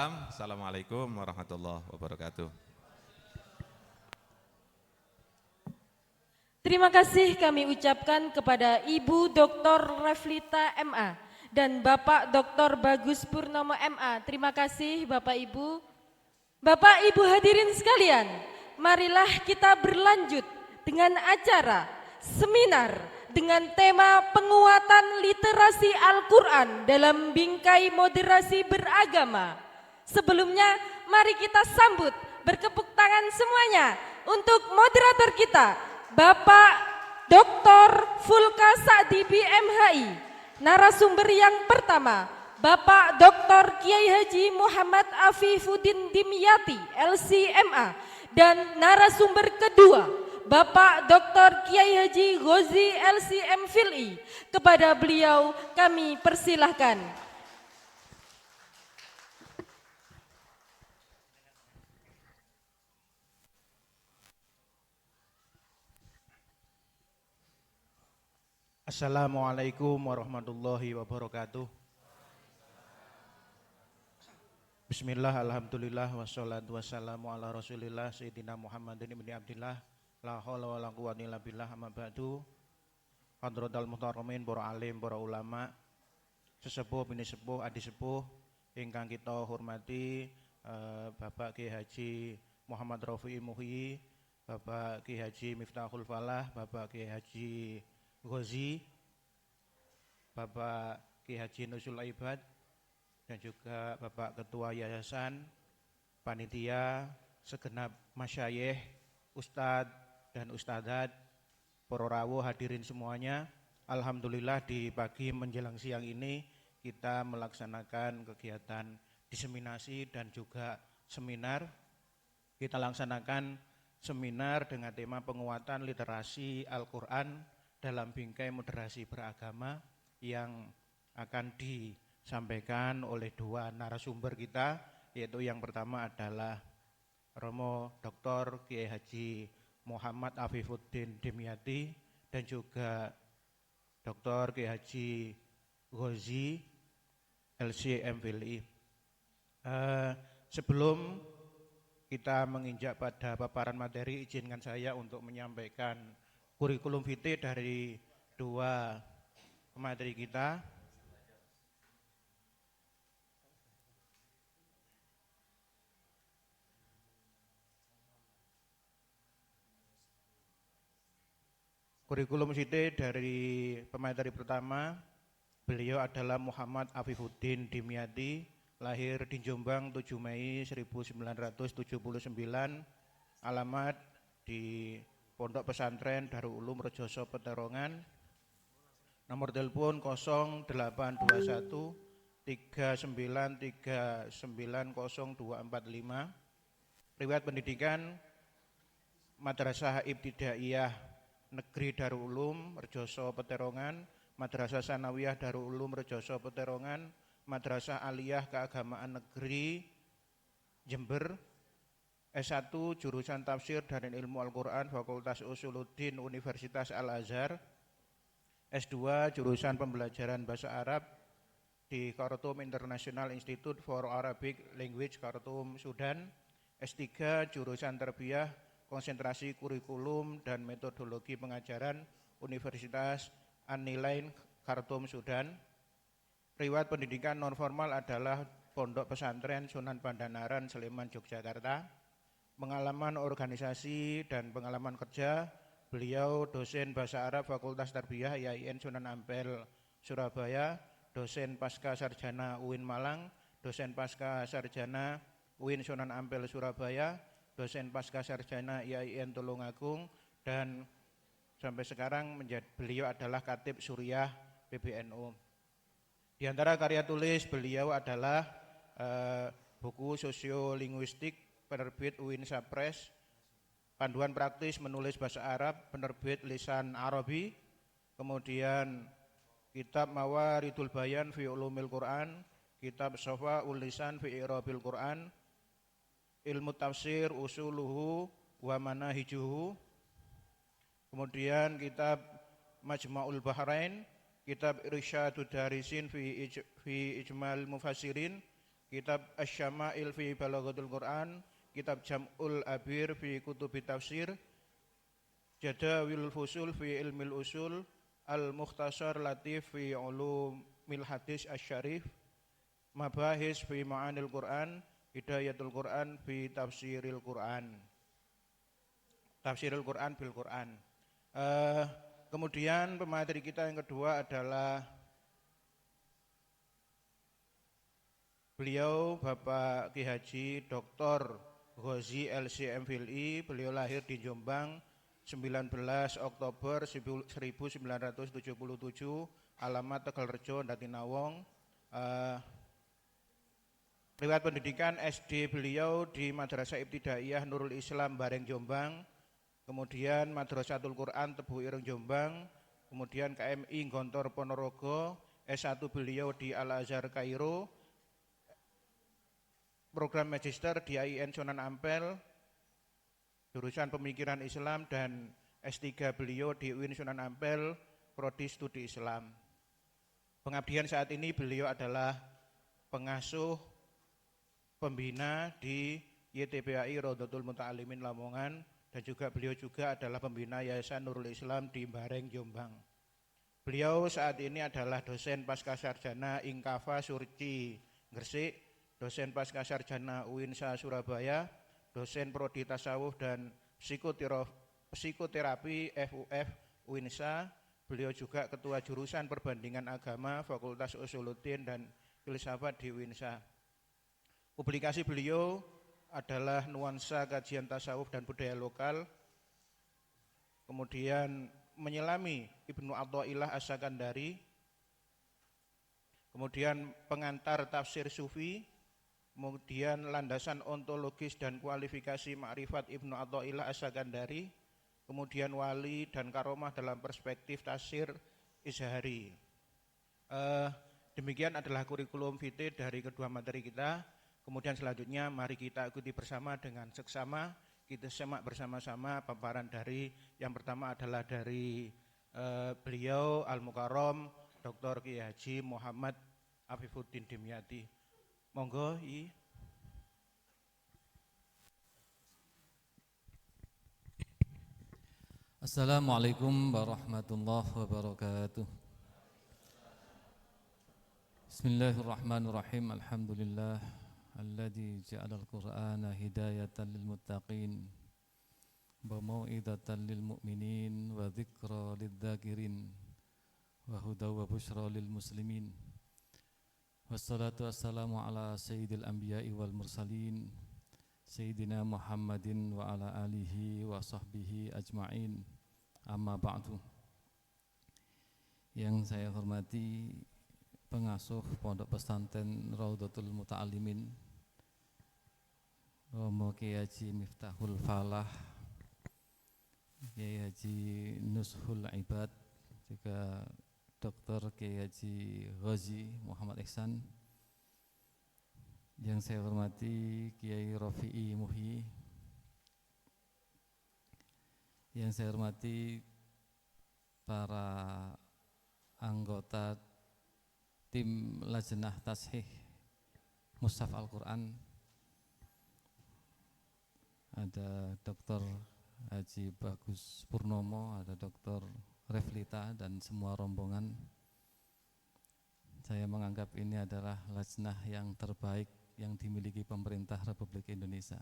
Waalaikumsalam. Assalamualaikum warahmatullahi wabarakatuh. Terima kasih kami ucapkan kepada Ibu Dr. Revlita MA dan Bapak Dr. Bagus Purnomo MA. Terima kasih Bapak Ibu. Bapak Ibu hadirin sekalian, marilah kita berlanjut dengan acara seminar dengan tema penguatan literasi Al-Quran dalam bingkai moderasi beragama. Sebelumnya, mari kita sambut bertepuk tangan semuanya untuk moderator kita, Bapak Dr. Fulka Sa'di BMHI. Narasumber yang pertama, Bapak Dr. Kiai Haji Muhammad Afifuddin Dimyati, LCMA. Dan narasumber kedua, Bapak Dr. Kiai Haji Ghozi LCM Fil'i. Kepada beliau kami persilahkan. Assalamualaikum warahmatullahi wabarakatuh. Bismillah, alhamdulillah, wassalatu wassalamu ala rasulillah Sayyidina Muhammadin ibn Abdillah. La haula wa la quwwata illa billah, amma ba'du. Hadratal muhtaramin, para alim, para ulama, sesepuh, bini sepuh, adi sepuh ingkang kita hormati, Bapak Kiai Haji Muhammad Rafi'i Muhyi, Bapak Kiai Haji Miftahul Falah, Bapak Kiai Haji Ghozi, Bapak Kiai Haji Nusul Ibad, dan juga Bapak Ketua Yayasan, panitia, segenap masyayikh, ustadz dan ustadzat, para rawuh hadirin semuanya. Alhamdulillah di pagi menjelang siang ini kita melaksanakan kegiatan diseminasi dan juga seminar. Kita laksanakan seminar dengan tema penguatan literasi Al-Quran dalam bingkai moderasi beragama yang akan disampaikan oleh dua narasumber kita, yaitu yang pertama adalah Romo Dr. Kiai Haji Muhammad Afifuddin Dimyati dan juga Dr. Kiai Haji Ghozi LCM Fil'i. Sebelum kita menginjak pada paparan materi, izinkan saya untuk menyampaikan kurikulum vitae dari dua pemateri kita. Kurikulum vitae dari pemateri pertama, beliau adalah Muhammad Afifuddin Dimyati, lahir di Jombang 7 Mei 1979, alamat di Pondok Pesantren Darul Ulum Rejoso Peterongan, nomor telepon 0821 393900245, riwayat pendidikan Madrasah Ibtidaiyah Negeri Darul Ulum Rejoso Peterongan, Madrasah Sanawiyah Darul Ulum Rejoso Peterongan, Madrasah Aliyah Keagamaan Negeri Jember, S1 jurusan Tafsir dan Ilmu Al-Quran Fakultas Usuluddin Universitas Al-Azhar, S2 jurusan Pembelajaran Bahasa Arab di Khartoum International Institute for Arabic Language Khartoum, Sudan, S3 jurusan Tarbiyah Konsentrasi Kurikulum dan Metodologi Pengajaran Universitas An-Nilain Khartoum, Sudan. Riwayat pendidikan non formal adalah Pondok Pesantren Sunan Pandanaran, Sleman, Yogyakarta. Pengalaman organisasi dan pengalaman kerja, beliau dosen Bahasa Arab Fakultas Tarbiyah IAIN Sunan Ampel, Surabaya, dosen Pasca Sarjana UIN Malang, dosen Pasca Sarjana UIN Sunan Ampel, Surabaya, dosen Pasca Sarjana IAIN Tulungagung, dan sampai sekarang beliau adalah Khatib Suriah PBNU. Di antara karya tulis beliau adalah buku Sosiolinguistik penerbit UIN Sapres, panduan praktis menulis bahasa Arab penerbit Lisan Arabi, kemudian kitab Mawaridul Bayan fi Ulumil Quran, kitab Shafa'ul Lisan fi I'rabil Quran, ilmu tafsir usuluhu wa manahijuhu, kemudian kitab Majma'ul Bahrain, kitab Irsyadud Darisin fi Ijmal Mufassirin, kitab Asy-Syama'il fi Balaghatul Quran, kitab Jam'ul Abir fi Kutubi Tafsir, Jadawil Fusul fi Ilmil Usul, Al-Mukhtasar Latif fi Ulumil Hadis Asy-Syarif, Mabahis fi Ma'anil Quran, Hidayatul Quran fi Tafsiril Quran. Tafsirul Quran bil Quran. Kemudian pemateri kita yang kedua adalah beliau Bapak Ki Haji Dr. Ghozi LCM Fili. Beliau lahir di Jombang 19 Oktober 1977, alamat Tegalrejo, Datinawong. Riwayat pendidikan SD beliau di Madrasah Ibtidaiyah Nurul Islam Bareng Jombang, kemudian Madrasatul Quran Tebu Ireng Jombang, kemudian KMI Gontor Ponorogo, S1 beliau di Al-Azhar Kairo, program magister di AIN Sunan Ampel, jurusan Pemikiran Islam, dan S3 beliau di UIN Sunan Ampel, Prodi Studi Islam. Pengabdian saat ini beliau adalah pengasuh pembina di YTPAI Rodotul Muta'alimin Lamongan, dan juga beliau juga adalah pembina Yayasan Nurul Islam di Bareng Jombang. Beliau saat ini adalah dosen Pascasarjana Ingkava Surci Gresik, dosen Pascasarjana UINSA Surabaya, dosen Prodi Tasawuf dan Psikoterapi FUF UINSA. Beliau juga ketua jurusan Perbandingan Agama Fakultas Usuluddin dan Filsafat di UINSA. Publikasi beliau adalah Nuansa Kajian Tasawuf dan Budaya Lokal, kemudian Menyelami Ibnu Athaillah As-Sakandari, kemudian Pengantar Tafsir Sufi, kemudian Landasan Ontologis dan Kualifikasi Ma'rifat Ibnu Athaillah As-Sakandari, kemudian Wali dan Karomah dalam Perspektif Tafsir Izhari. Demikian adalah kurikulum vitae dari kedua materi kita. Kemudian selanjutnya mari kita ikuti bersama dengan seksama, kita simak bersama-sama paparan dari yang pertama adalah dari beliau Al-Mukarram Dr. Ki Haji Muhammad Afifuddin Dimyati. Monggo. Assalamualaikum warahmatullahi wabarakatuh. Bismillahirrahmanirrahim. Alhamdulillah alladzi ja'alal Qur'ana hidayatan lil muttaqin wa mau'izatan lil mu'minin wa dzikra lidz dzakirin wa hudaw wa busyra lil muslimin. Wassalatu wassalamu ala sayyidil anbiya'i wal mursalin sayyidina Muhammadin wa ala alihi wa sahbihi ajma'in. Amma ba'du. Yang saya hormati pengasuh Pondok Pesantren Raudhatul Muta'alimin Romo Kiai Haji Miftahul Falah, Kiai Haji Nushul Ibad, juga Dr. Kiai Haji Ghozi Muhammad Ihsan. Yang saya hormati Kiai Rafi'i Muhyi, yang saya hormati para anggota tim Lajnah Tashih Mushaf Al-Quran, ada Dr. Haji Bagus Purnomo, ada Dr. Reflita dan semua rombongan. Saya menganggap ini adalah lajnah yang terbaik yang dimiliki pemerintah Republik Indonesia.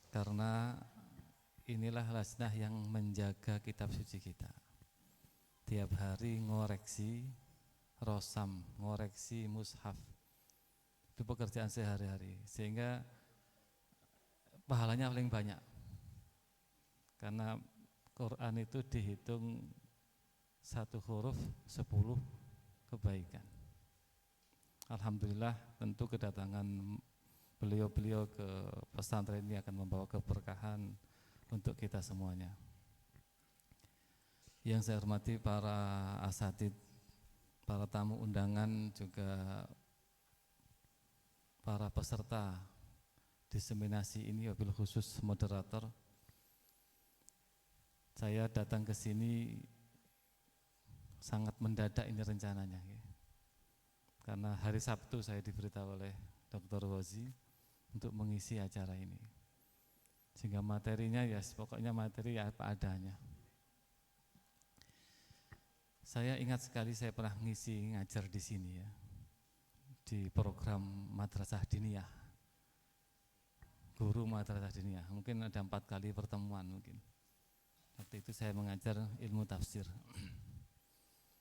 Karena inilah lajnah yang menjaga kitab suci kita. Tiap hari ngoreksi rosam, ngoreksi mushaf. Itu pekerjaan sehari-hari, sehingga pahalanya paling banyak. Karena Quran itu dihitung satu huruf 10 kebaikan. Alhamdulillah, tentu kedatangan beliau-beliau ke pesantren ini akan membawa keberkahan untuk kita semuanya. Yang saya hormati para asatid, para tamu undangan, juga para peserta diseminasi ini, wabil khusus moderator. Saya datang ke sini sangat mendadak ini rencananya. karena hari Sabtu saya diberitahu oleh Dr. Wazi untuk mengisi acara ini. Sehingga materinya ya pokoknya materi ya apa adanya. Saya ingat sekali saya pernah ngisi ngajar di sini ya, di program Madrasah Diniyah, guru Madrasah Diniyah. Mungkin ada 4 kali pertemuan mungkin. Waktu itu saya mengajar ilmu tafsir,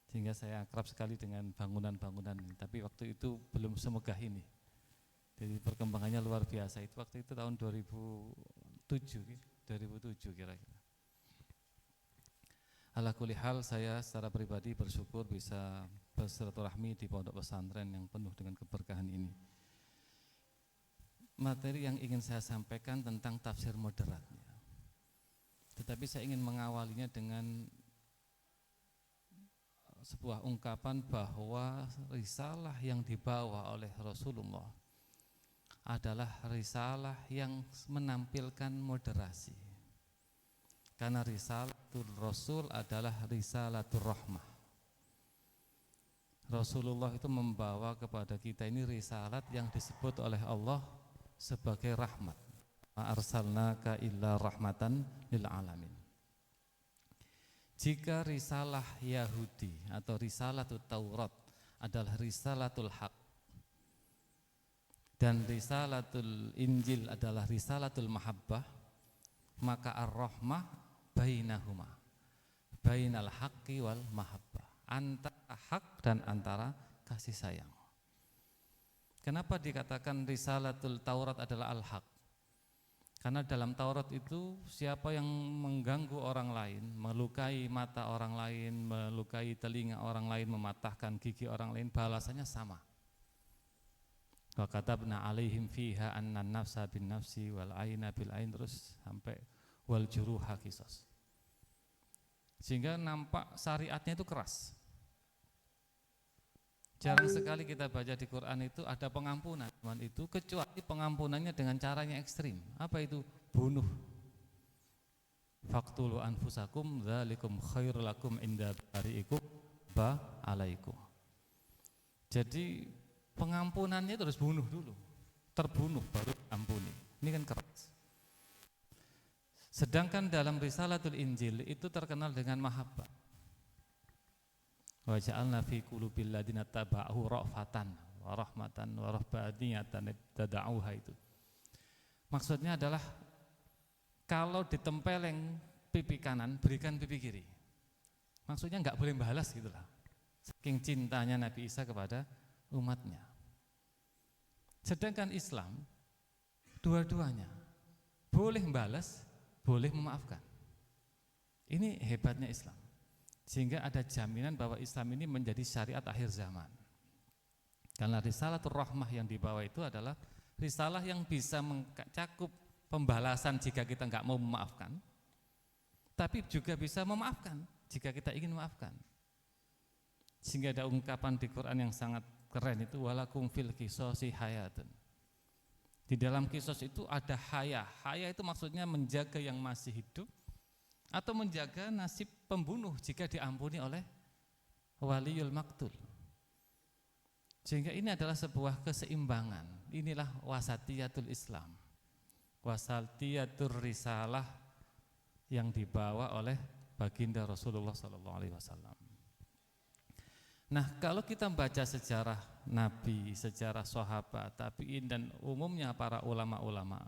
sehingga saya akrab sekali dengan bangunan-bangunan ini. Tapi waktu itu belum semegah ini. Jadi perkembangannya luar biasa. Itu waktu itu tahun 2007 kira-kira. Ala kulli hal, saya secara pribadi bersyukur bisa bersilaturahmi di pondok pesantren yang penuh dengan keberkahan ini. Materi yang ingin saya sampaikan tentang tafsir moderat. Tetapi saya ingin mengawalinya dengan sebuah ungkapan bahwa risalah yang dibawa oleh Rasulullah adalah risalah yang menampilkan moderasi. Karena risalatul Rasul adalah risalatul rahmah. Rasulullah itu membawa kepada kita ini risalat yang disebut oleh Allah sebagai rahmat. Ma arsalnaka illa rahmatan lil alamin. Jika risalah Yahudi atau risalatul Taurat adalah risalatul haq dan risalatul Injil adalah risalatul mahabbah, maka ar-rahmah bainahuma, bainal haqqi wal mahabbah, antara hak dan antara kasih sayang. Kenapa dikatakan risalatul Taurat adalah al-haq? Karena dalam Taurat itu siapa yang mengganggu orang lain, melukai mata orang lain, melukai telinga orang lain, mematahkan gigi orang lain, balasannya sama. Wa katabna alaihim fiha annan nafsa bin nafsi wal aina bil ain, terus sampai wal juruha qisas. Sehingga nampak syariatnya itu keras. Jarang sekali kita baca di Quran itu ada pengampunan, itu kecuali pengampunannya dengan caranya ekstrim. Apa itu? Bunuh. Faqtulu anfusakum dzalikum khairul lakum inda bari'ikum ba alaikum. Jadi pengampunannya itu harus bunuh dulu. Terbunuh baru ampuni. Ini kan keras. Sedangkan dalam Risalatul Injil itu terkenal dengan mahabbah. Wa ja'alna fi qulubil ladina taba'u ra'fatan wa rahmatan wa rahbaniyatan tada'uha itu. Maksudnya adalah kalau ditempeleng pipi kanan, berikan pipi kiri. Maksudnya enggak boleh balas gitulah. Saking cintanya Nabi Isa kepada umatnya. Sedangkan Islam dua-duanya boleh balas, boleh memaafkan. Ini hebatnya Islam. Sehingga ada jaminan bahwa Islam ini menjadi syariat akhir zaman. Karena risalatul rahmah yang dibawa itu adalah risalah yang bisa mencakup pembalasan jika kita enggak mau memaafkan, tapi juga bisa memaafkan jika kita ingin memaafkan. Sehingga ada ungkapan di Quran yang sangat keren itu, walakum fil qisasi hayatun. Di dalam kisos itu ada haya. Haya itu maksudnya menjaga yang masih hidup atau menjaga nasib pembunuh jika diampuni oleh waliyul maktul. Sehingga ini adalah sebuah keseimbangan. Inilah wasatiyatul Islam, wasatiyatur risalah yang dibawa oleh baginda Rasulullah SAW. Nah, kalau kita baca sejarah Nabi, sejarah sahabat, tabi'in dan umumnya para ulama-ulama,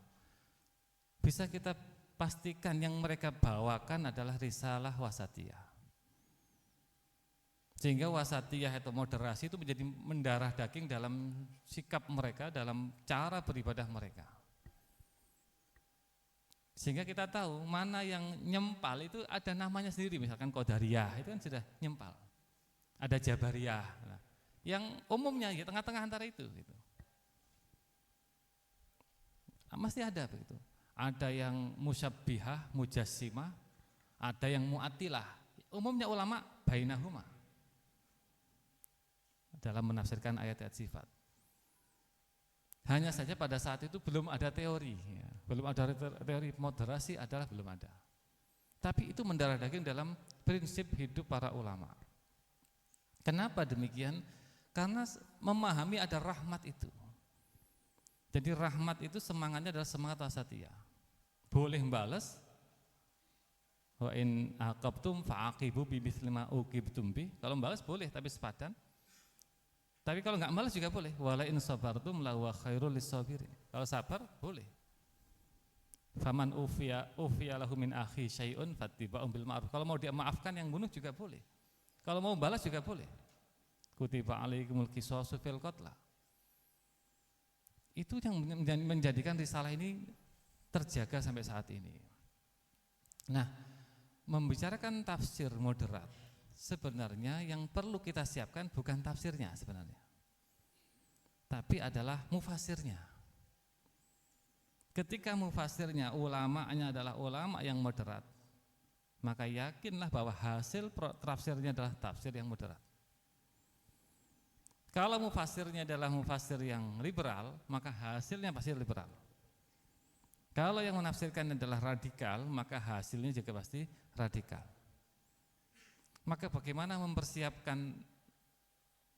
bisa kita pastikan yang mereka bawakan adalah risalah wasatiyah. Sehingga wasatiyah atau moderasi itu menjadi mendarah daging dalam sikap mereka, dalam cara beribadah mereka. Sehingga kita tahu mana yang nyempal itu ada namanya sendiri, misalkan Qadariyah itu kan sudah nyempal. Ada Jabariyah. Nah, yang umumnya ya tengah-tengah antara itu gitu. Mesti ada begitu. Ada yang musyabbihah, mujassimah, ada yang mu'attilah. Umumnya ulama bainahuma dalam menafsirkan ayat-ayat sifat. Hanya saja pada saat itu belum ada teori, ya. Belum ada teori moderasi adalah belum ada. Tapi itu mendarah daging dalam prinsip hidup para ulama. Kenapa demikian? Karena memahami ada rahmat itu. Jadi rahmat itu semangatnya adalah semangat wasatiyah. Boleh balas. Wa in aqabtum fa'aqibu bimithli ma uqibtum bi. Kalau balas boleh tapi sepadan. Tapi kalau enggak balas juga boleh. Wala in sabartum la huwa khairul lisabirin. Kalau sabar boleh. Faman ufiya lahu min akhi syai'un fattiba'un bil ma'ruf. Kalau mau dia maafkan yang bunuh juga boleh. Kalau mau balas juga boleh. Kutiba alaikumul qisasu fil qatla. Itu yang menjadikan risalah ini terjaga sampai saat ini. Nah, membicarakan tafsir moderat, sebenarnya yang perlu kita siapkan bukan tafsirnya sebenarnya, tapi adalah mufasirnya. Ketika mufasirnya, ulamanya adalah ulama yang moderat, maka yakinlah bahwa hasil tafsirnya adalah tafsir yang moderat. Kalau mufasirnya adalah mufasir yang liberal, maka hasilnya pasti liberal. Kalau yang menafsirkan adalah radikal, maka hasilnya juga pasti radikal. Maka bagaimana mempersiapkan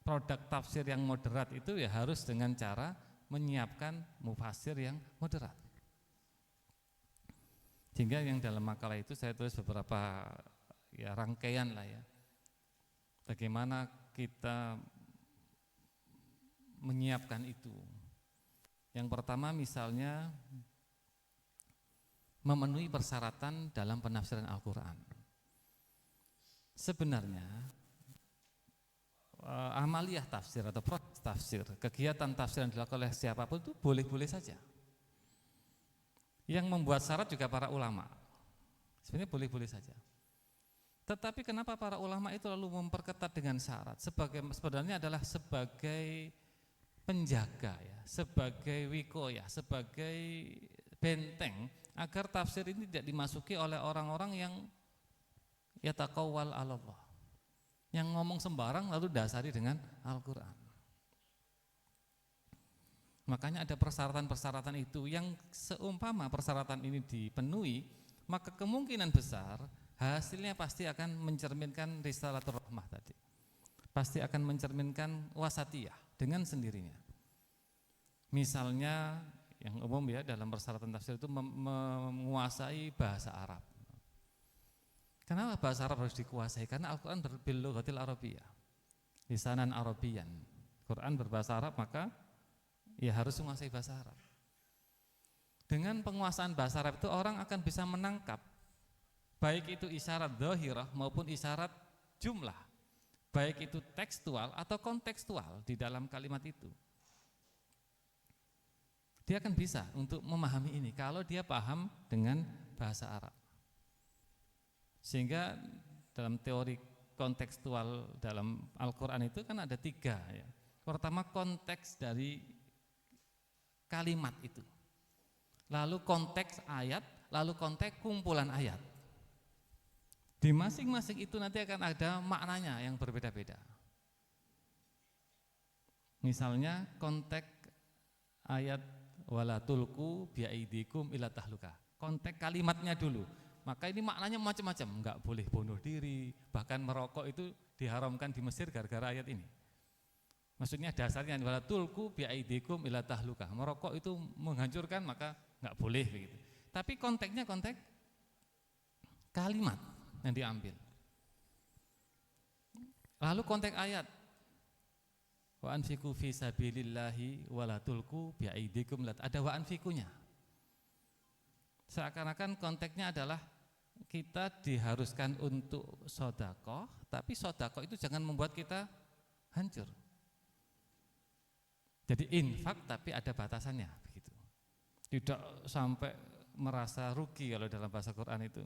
produk tafsir yang moderat itu ya harus dengan cara menyiapkan mufasir yang moderat. Sehingga yang dalam makalah itu saya tulis beberapa ya rangkaian lah ya. Bagaimana kita menyiapkan itu. Yang pertama misalnya memenuhi persyaratan dalam penafsiran Al-Quran. Sebenarnya amaliyah tafsir atau proses tafsir, kegiatan tafsir yang dilakukan oleh siapapun itu boleh-boleh saja. Yang membuat syarat juga para ulama. Sebenarnya boleh-boleh saja. Tetapi kenapa para ulama itu lalu memperketat dengan syarat? Sebenarnya adalah sebagai penjaga ya, sebagai wikoyah, sebagai benteng agar tafsir ini tidak dimasuki oleh orang-orang yang yataqawwal 'ala Allah, yang ngomong sembarang lalu dasari dengan Al-Quran. Makanya ada persyaratan-persyaratan itu yang seumpama persyaratan ini dipenuhi, maka kemungkinan besar hasilnya pasti akan mencerminkan risalatul rahmah tadi, pasti akan mencerminkan wasatiyah dengan sendirinya. Misalnya yang umum ya dalam persyaratan tafsir itu menguasai bahasa Arab. Kenapa bahasa Arab harus dikuasai? Karena Al-Quran bil-lughatil arabiyyah, lisanan Arabiyan. Quran berbahasa Arab, maka ya harus menguasai bahasa Arab. Dengan penguasaan bahasa Arab itu orang akan bisa menangkap baik itu isyarat dhahirah maupun isyarat jumlah, baik itu tekstual atau kontekstual di dalam kalimat itu. Dia akan bisa untuk memahami ini kalau dia paham dengan bahasa Arab. Sehingga dalam teori kontekstual dalam Al-Quran itu kan ada 3 ya. Pertama konteks dari kalimat itu, lalu konteks ayat, lalu konteks kumpulan ayat. Di masing-masing itu nanti akan ada maknanya yang berbeda-beda. Misalnya konteks ayat wala tulqu biaidikum ila tahluka. Konteks kalimatnya dulu. Maka ini maknanya macam-macam, enggak boleh bunuh diri, bahkan merokok itu diharamkan di Mesir gara-gara ayat ini. Maksudnya dasarnya wala tulqu biaidikum ila tahluka. Merokok itu menghancurkan, maka enggak boleh begitu. Tapi konteksnya konteks kalimat yang diambil. Lalu konteks ayat wa anfiqu fi sabilillahi wa la tulqu bi aidikum, ada wa anfiqunya. Seakan-akan konteksnya adalah kita diharuskan untuk sedekah, tapi sedekah itu jangan membuat kita hancur. Jadi infak tapi ada batasannya begitu. Tidak sampai merasa rugi kalau dalam bahasa Quran itu.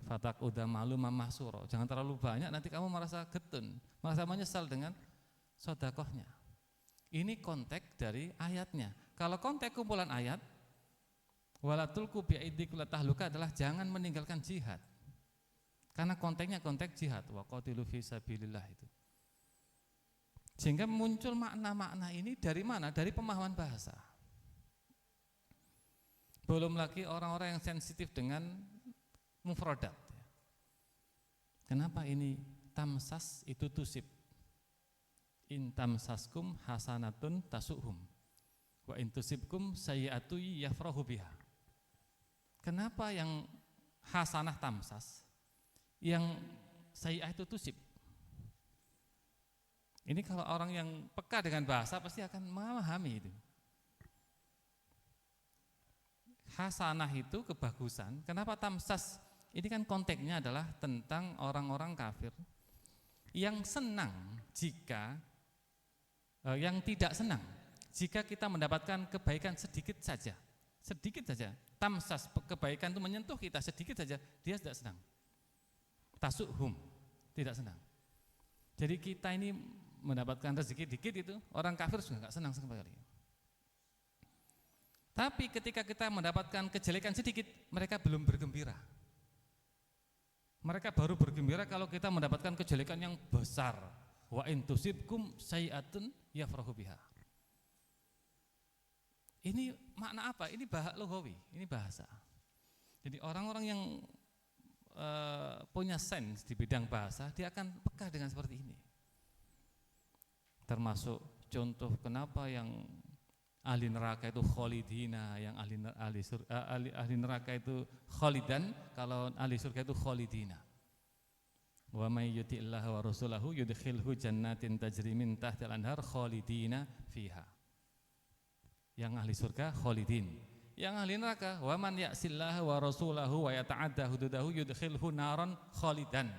Fatak udah malu mamahsuro. Jangan terlalu banyak nanti kamu merasa getun, merasa menyesal dengan sedekahnya. Ini konteks dari ayatnya. Kalau konteks kumpulan ayat wala tulqu biaidikum tahluka adalah jangan meninggalkan jihad. Karena konteksnya konteks jihad, wa qatilu fi sabilillah itu. Sehingga muncul makna-makna ini dari mana? Dari pemahaman bahasa. Belum lagi orang-orang yang sensitif dengan mufradat. Kenapa ini tamsas itu tusib? intam saskum hasanatun tasuhum wa intusibkum sayyi'atu yafrahu biha. Kenapa yang hasanah tamsas, yang sayyi'ah itu tusib? Ini kalau orang yang peka dengan bahasa pasti akan memahami itu. Hasanah itu kebagusan. Kenapa tamsas? Ini kan konteksnya adalah tentang orang-orang kafir yang senang jika yang tidak senang jika kita mendapatkan kebaikan sedikit saja. Sedikit saja. Tamsas, kebaikan itu menyentuh kita sedikit saja, dia tidak senang. Tasuhum, tidak senang. Jadi kita ini mendapatkan rezeki dikit itu, orang kafir sudah enggak senang sekali. Tapi ketika kita mendapatkan kejelekan sedikit, mereka belum bergembira. Mereka baru bergembira kalau kita mendapatkan kejelekan yang besar. Wa in tusibkum sayyi'atun yafrahu biha. Ini makna apa? Ini bahasa lughawi, ini bahasa. Jadi orang-orang yang punya sense di bidang bahasa, dia akan peka dengan seperti ini. Termasuk contoh kenapa yang ahli neraka itu khalidina, yang ahli neraka itu khalidan, kalau ahli surga itu khalidina. Wa may yuti'illaha wa rasulahu yudkhilhu jannatin tajri min tahtiha al-anhar khalidina fiha. Yang ahli surga khalidin. Yang ahli neraka wa man ya'sillaha wa rasulahu wa yata'adda hududahu yudkhilhu naran khalidan.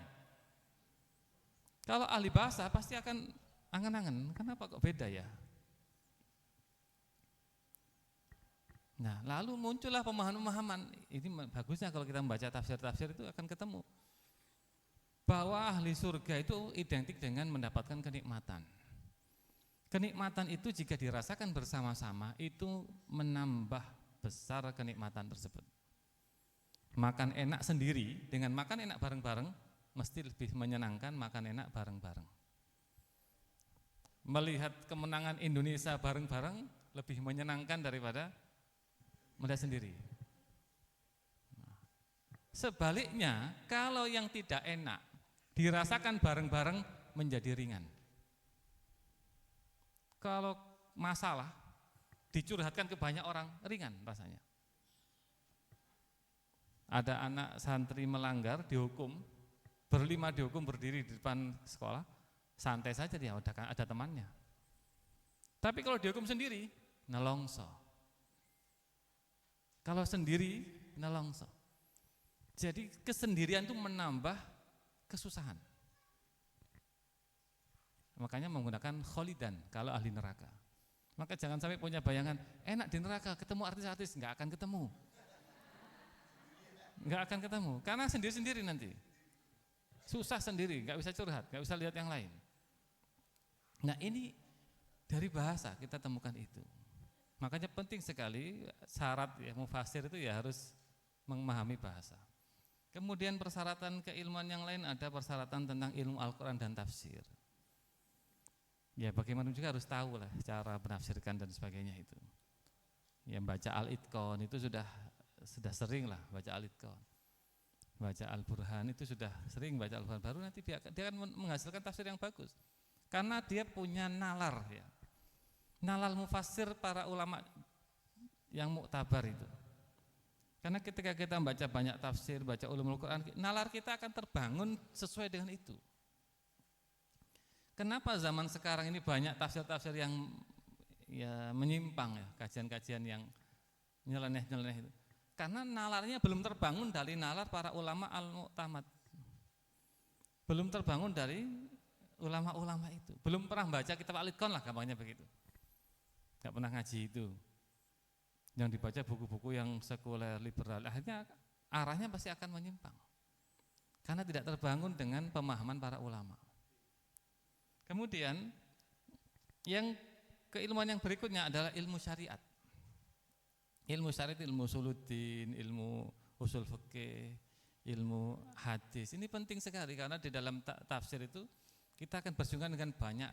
Kalau ahli bahasa pasti akan angan-angan, kenapa kok beda ya? Nah, lalu muncullah pemahaman-pemahaman. Ini bagusnya kalau kita membaca tafsir-tafsir itu akan ketemu bahwa ahli surga itu identik dengan mendapatkan kenikmatan. Kenikmatan itu jika dirasakan bersama-sama itu menambah besar kenikmatan tersebut. Makan enak sendiri dengan makan enak bareng-bareng mesti lebih menyenangkan makan enak bareng-bareng. Melihat kemenangan Indonesia bareng-bareng lebih menyenangkan daripada melihat sendiri. Sebaliknya, kalau yang tidak enak dirasakan bareng-bareng menjadi ringan. Kalau masalah dicurhatkan ke banyak orang, ringan rasanya. Ada anak santri melanggar, dihukum, berlima dihukum berdiri di depan sekolah, santai saja dia, ada temannya. Tapi kalau dihukum sendiri, nelongso. Kalau sendiri, nelongso. Jadi kesendirian itu menambah kesusahan. Makanya menggunakan kholidan kalau ahli neraka. Maka jangan sampai punya bayangan enak di neraka ketemu artis-artis, nggak akan ketemu. Nggak akan ketemu, karena sendiri-sendiri nanti. Susah sendiri, nggak bisa curhat, nggak bisa lihat yang lain. Nah ini dari bahasa kita temukan itu. Makanya penting sekali syarat ya mufasir itu ya harus memahami bahasa. Kemudian persyaratan keilmuan yang lain ada persyaratan tentang ilmu Al-Quran dan tafsir. Ya bagaimana juga harus tahu lah cara menafsirkan dan sebagainya itu. Ya baca Al-Itqan itu sudah sering lah baca Al-Itqan. Baca Al-Burhan itu sudah sering baca Al-Burhan, baru nanti dia akan menghasilkan tafsir yang bagus. Karena dia punya nalar ya. Nalar mufassir para ulama yang muktabar itu. Karena ketika kita membaca banyak tafsir, baca ulumul Quran, nalar kita akan terbangun sesuai dengan itu. Kenapa zaman sekarang ini banyak tafsir-tafsir yang ya menyimpang ya, kajian-kajian yang nyeleneh-nyeleneh itu. Karena nalarnya belum terbangun dari nalar para ulama al-mu'tamad. Belum terbangun dari ulama-ulama itu. Belum pernah baca kitab Al-Itqan lah gampangnya begitu. Enggak pernah ngaji itu. Yang dibaca buku-buku yang sekuler, liberal, akhirnya arahnya pasti akan menyimpang. Karena tidak terbangun dengan pemahaman para ulama. Kemudian yang keilmuan yang berikutnya adalah ilmu syariat. Ilmu syariat, ilmu usuluddin, ilmu usul fikih, ilmu hadis. Ini penting sekali karena di dalam tafsir itu kita akan bersinggungan dengan banyak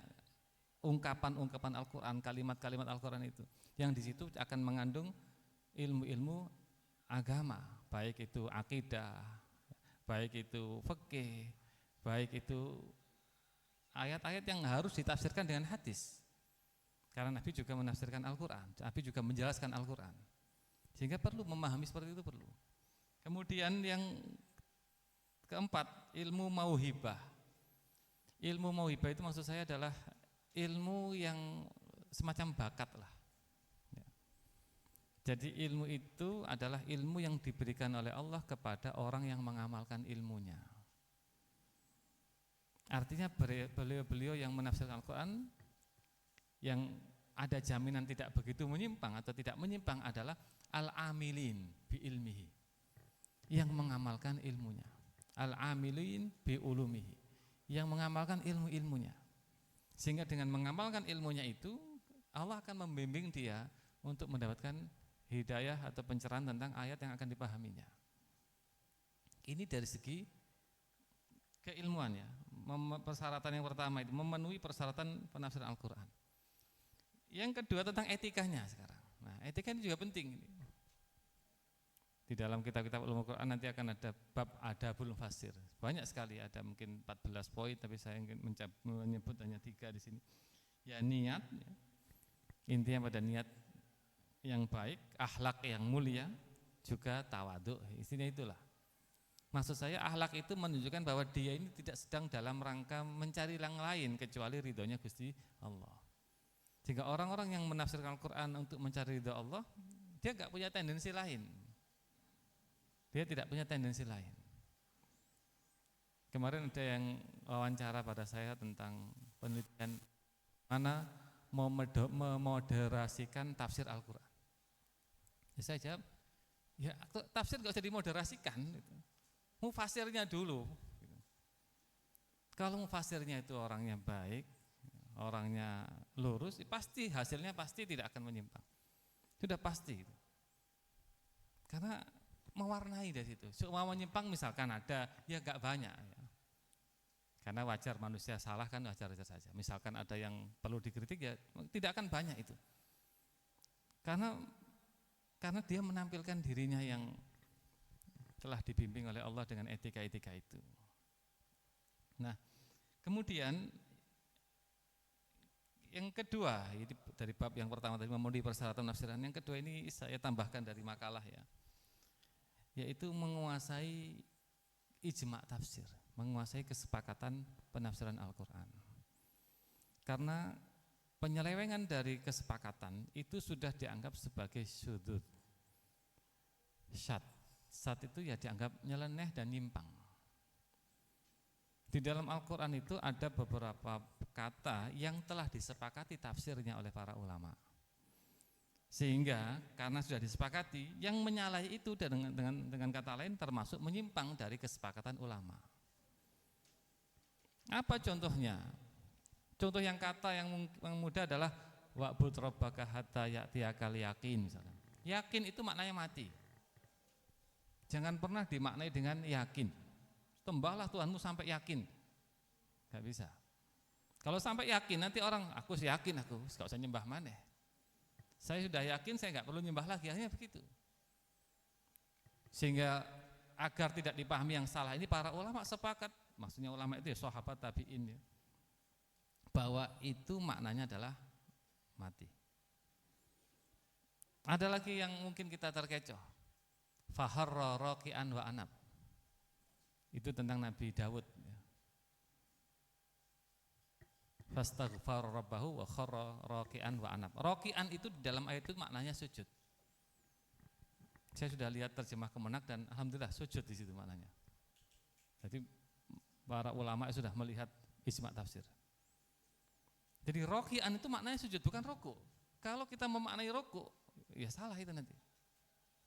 ungkapan-ungkapan Al-Quran, kalimat-kalimat Al-Quran itu. Yang di situ akan mengandung ilmu-ilmu agama, baik itu akidah, baik itu fikih, baik itu ayat-ayat yang harus ditafsirkan dengan hadis. Karena Nabi juga menafsirkan Al-Quran, Nabi juga menjelaskan Al-Quran. Sehingga perlu memahami seperti itu perlu. Kemudian yang keempat, ilmu mauhibah. Ilmu mauhibah itu maksud saya adalah ilmu yang semacam bakat lah. Ya. Jadi ilmu itu adalah ilmu yang diberikan oleh Allah kepada orang yang mengamalkan ilmunya. Artinya beliau-beliau yang menafsirkan Al-Quran, yang ada jaminan tidak begitu menyimpang atau tidak menyimpang adalah al-amilin bi ilmihi, yang mengamalkan ilmunya. Al-amilin bi ulumihi, yang mengamalkan ilmu-ilmunya. Sehingga dengan mengamalkan ilmunya itu Allah akan membimbing dia untuk mendapatkan hidayah atau pencerahan tentang ayat yang akan dipahaminya. Ini dari segi keilmuan ya. Persyaratan yang pertama itu memenuhi persyaratan penafsiran Al-Quran. Yang kedua tentang etikanya sekarang. Nah, etika ini juga penting. Di dalam kitab-kitab ulumul Quran nanti akan ada bab adabul fasir. Banyak sekali, ada mungkin 14 poin, tapi saya ingin menyebut hanya 3 di sini. Ya niat, ya. Intinya pada niat yang baik, akhlak yang mulia, juga tawadhu. Isinya itulah. Maksud saya akhlak itu menunjukkan bahwa dia ini tidak sedang dalam rangka mencari yang lain kecuali ridhonya Gusti Allah. Jika orang-orang yang menafsirkan Al-Quran untuk mencari ridho Allah, dia enggak punya tendensi lain. Dia tidak punya tendensi lain. Kemarin ada yang wawancara pada saya tentang penelitian mana memoderasikan tafsir Al-Quran. Ya, saya jawab, ya tafsir enggak usah dimoderasikan. Mufasirnya dulu. Kalau mufasirnya itu orangnya baik, orangnya lurus, pasti hasilnya pasti tidak akan menyimpang. Sudah pasti. Karena mewarnai dari situ. Mau menyimpang misalkan ada, ya enggak banyak ya. Karena wajar manusia salah kan wajar-wajar saja. Misalkan ada yang perlu dikritik ya tidak akan banyak itu. Karena dia menampilkan dirinya yang telah dibimbing oleh Allah dengan etika-etika itu. Nah, kemudian yang kedua, ini dari bab yang pertama tadi memenuhi persyaratan penafsiran. Yang kedua ini saya tambahkan dari makalah ya, yaitu menguasai ijma' tafsir, menguasai kesepakatan penafsiran Al-Quran. Karena penyelewengan dari kesepakatan itu sudah dianggap sebagai syudzud. Syad itu ya dianggap nyeleneh dan nyimpang. Di dalam Al-Quran itu ada beberapa kata yang telah disepakati tafsirnya oleh para ulama. Sehingga karena sudah disepakati, yang menyalahi itu dengan kata lain termasuk menyimpang dari kesepakatan ulama. Apa contohnya? Contoh yang kata yang mudah adalah wa'bud rabbaka hatta ya'tiyakal yaqin misalkan. Yakin itu maknanya mati. Jangan pernah dimaknai dengan yakin. Sembahlah Tuhanmu sampai yakin. Gak bisa. Kalau sampai yakin nanti orang aku yakin aku, gak usah nyembah maneh. Saya sudah yakin saya gak perlu nyembah lagi, akhirnya begitu. Sehingga agar tidak dipahami yang salah ini para ulama sepakat, maksudnya ulama itu ya sahabat tabi'in ya, bahwa itu maknanya adalah mati. Ada lagi yang mungkin kita terkecoh. Faharra raqi'an wa anab. Itu tentang Nabi Dawud ya. Fastaghfara rabbahu wa kharra raqi'an wa anab. Raqi'an itu di dalam ayat itu maknanya sujud. Saya sudah lihat terjemah Kemenak dan alhamdulillah sujud di situ maknanya. Jadi para ulama sudah melihat ijma' tafsir. Jadi raqi'an itu maknanya sujud bukan rukuk. Kalau kita memaknai rukuk, ya salah itu nanti.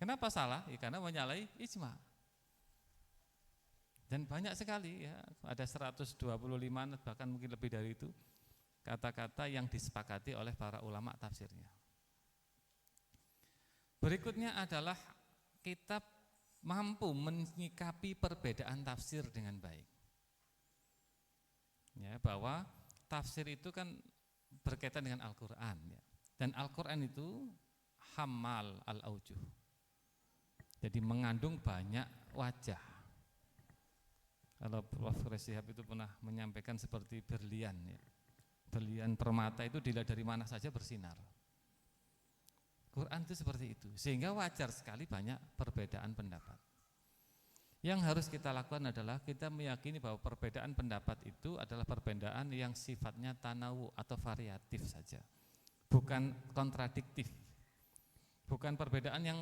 Kenapa salah? Ya, karena menyalahi ijma'. Dan banyak sekali ya, ada 125 bahkan mungkin lebih dari itu kata-kata yang disepakati oleh para ulama tafsirnya. Berikutnya adalah kita mampu menyikapi perbedaan tafsir dengan baik. Ya, bahwa tafsir itu kan berkaitan dengan Al-Qur'an ya. Dan Al-Qur'an itu hammal al-aujuh. Jadi mengandung banyak wajah. Kalau Prof. Resihab itu pernah menyampaikan seperti berlian ya. Berlian permata itu dilihat dari mana saja bersinar. Quran itu seperti itu, sehingga wajar sekali banyak perbedaan pendapat. Yang harus kita lakukan adalah kita meyakini bahwa perbedaan pendapat itu adalah perbedaan yang sifatnya tanawu atau variatif saja, bukan kontradiktif, bukan perbedaan yang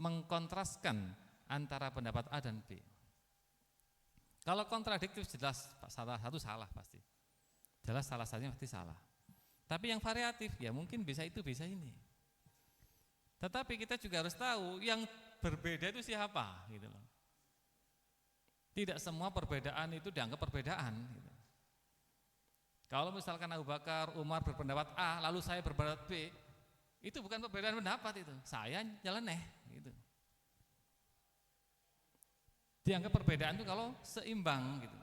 mengkontraskan antara pendapat A dan B. Kalau kontradiktif jelas salah satu salah pasti, jelas salah satunya pasti salah. Tapi yang variatif ya mungkin bisa itu bisa ini. Tetapi kita juga harus tahu yang berbeda itu siapa gitu loh. Tidak semua perbedaan itu dianggap perbedaan gitu. Kalau misalkan Abu Bakar, Umar berpendapat A, lalu saya berpendapat B, itu bukan perbedaan pendapat itu. Saya nyeleneh gitu. Dianggap perbedaan itu kalau seimbang gitu.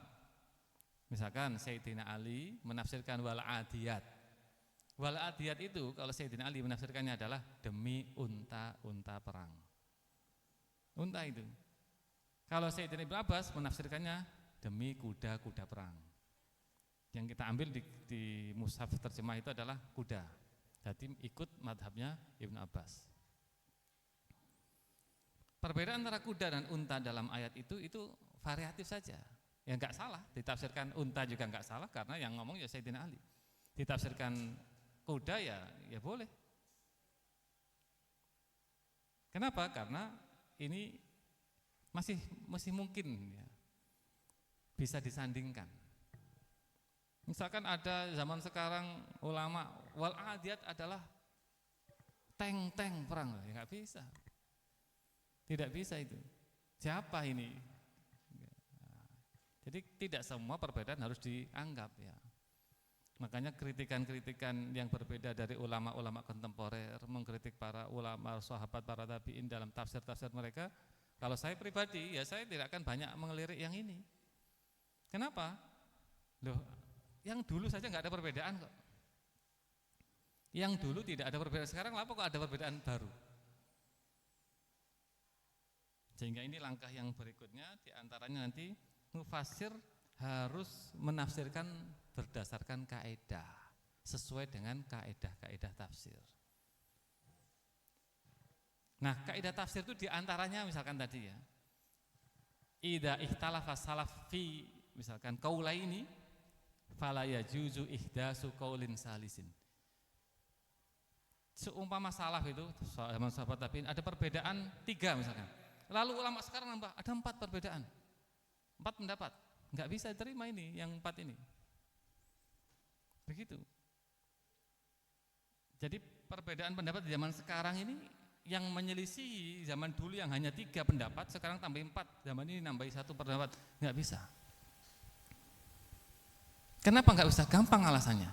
Misalkan Sayyidina Ali menafsirkan wal adiyat. Wal adiyat itu kalau Sayyidina Ali menafsirkannya adalah demi unta-unta perang. Unta itu. Kalau Sayyidina Ibnu Abbas menafsirkannya demi kuda-kuda perang. Yang kita ambil di mushaf terjemah itu adalah kuda. Jadi ikut madhabnya Ibnu Abbas. Perbedaan antara kuda dan unta dalam ayat itu variatif saja. Ya enggak salah, ditafsirkan unta juga enggak salah karena yang ngomong ya Sayyidina Ali. Ditafsirkan kuda ya boleh. Kenapa? Karena ini masih mungkin ya, bisa disandingkan. Misalkan ada zaman sekarang ulama wal adiyat adalah tank perang, ya nggak bisa. Tidak bisa itu. Siapa ini? Jadi tidak semua perbedaan harus dianggap ya. Makanya kritikan-kritikan yang berbeda dari ulama-ulama kontemporer, mengkritik para ulama, sahabat, para tabi'in dalam tafsir-tafsir mereka, kalau saya pribadi, ya saya tidak akan banyak mengelirik yang ini. Kenapa? Loh, yang dulu saja nggak ada perbedaan kok. Yang dulu tidak ada perbedaan, sekarang apa kok ada perbedaan baru? Sehingga ini langkah yang berikutnya, diantaranya nanti mufassir harus menafsirkan berdasarkan kaidah sesuai dengan kaidah tafsir. Nah, kaidah tafsir itu diantaranya misalkan tadi ya, idza ikhtalafa salaf fi misalkan qaulaini fala yajuzu ihdasu qaulin salisin. Seumpama salaf itu zaman sahabat tabi'in ada perbedaan 3 misalkan. Lalu ulama sekarang nambah ada 4 perbedaan. 4 pendapat. Enggak bisa terima ini yang 4 ini. Begitu. Jadi perbedaan pendapat di zaman sekarang ini yang menyelisihi zaman dulu yang hanya 3 pendapat, sekarang tambah 4, zaman ini nambahi 1 pendapat, nggak bisa. Kenapa nggak bisa? Gampang alasannya.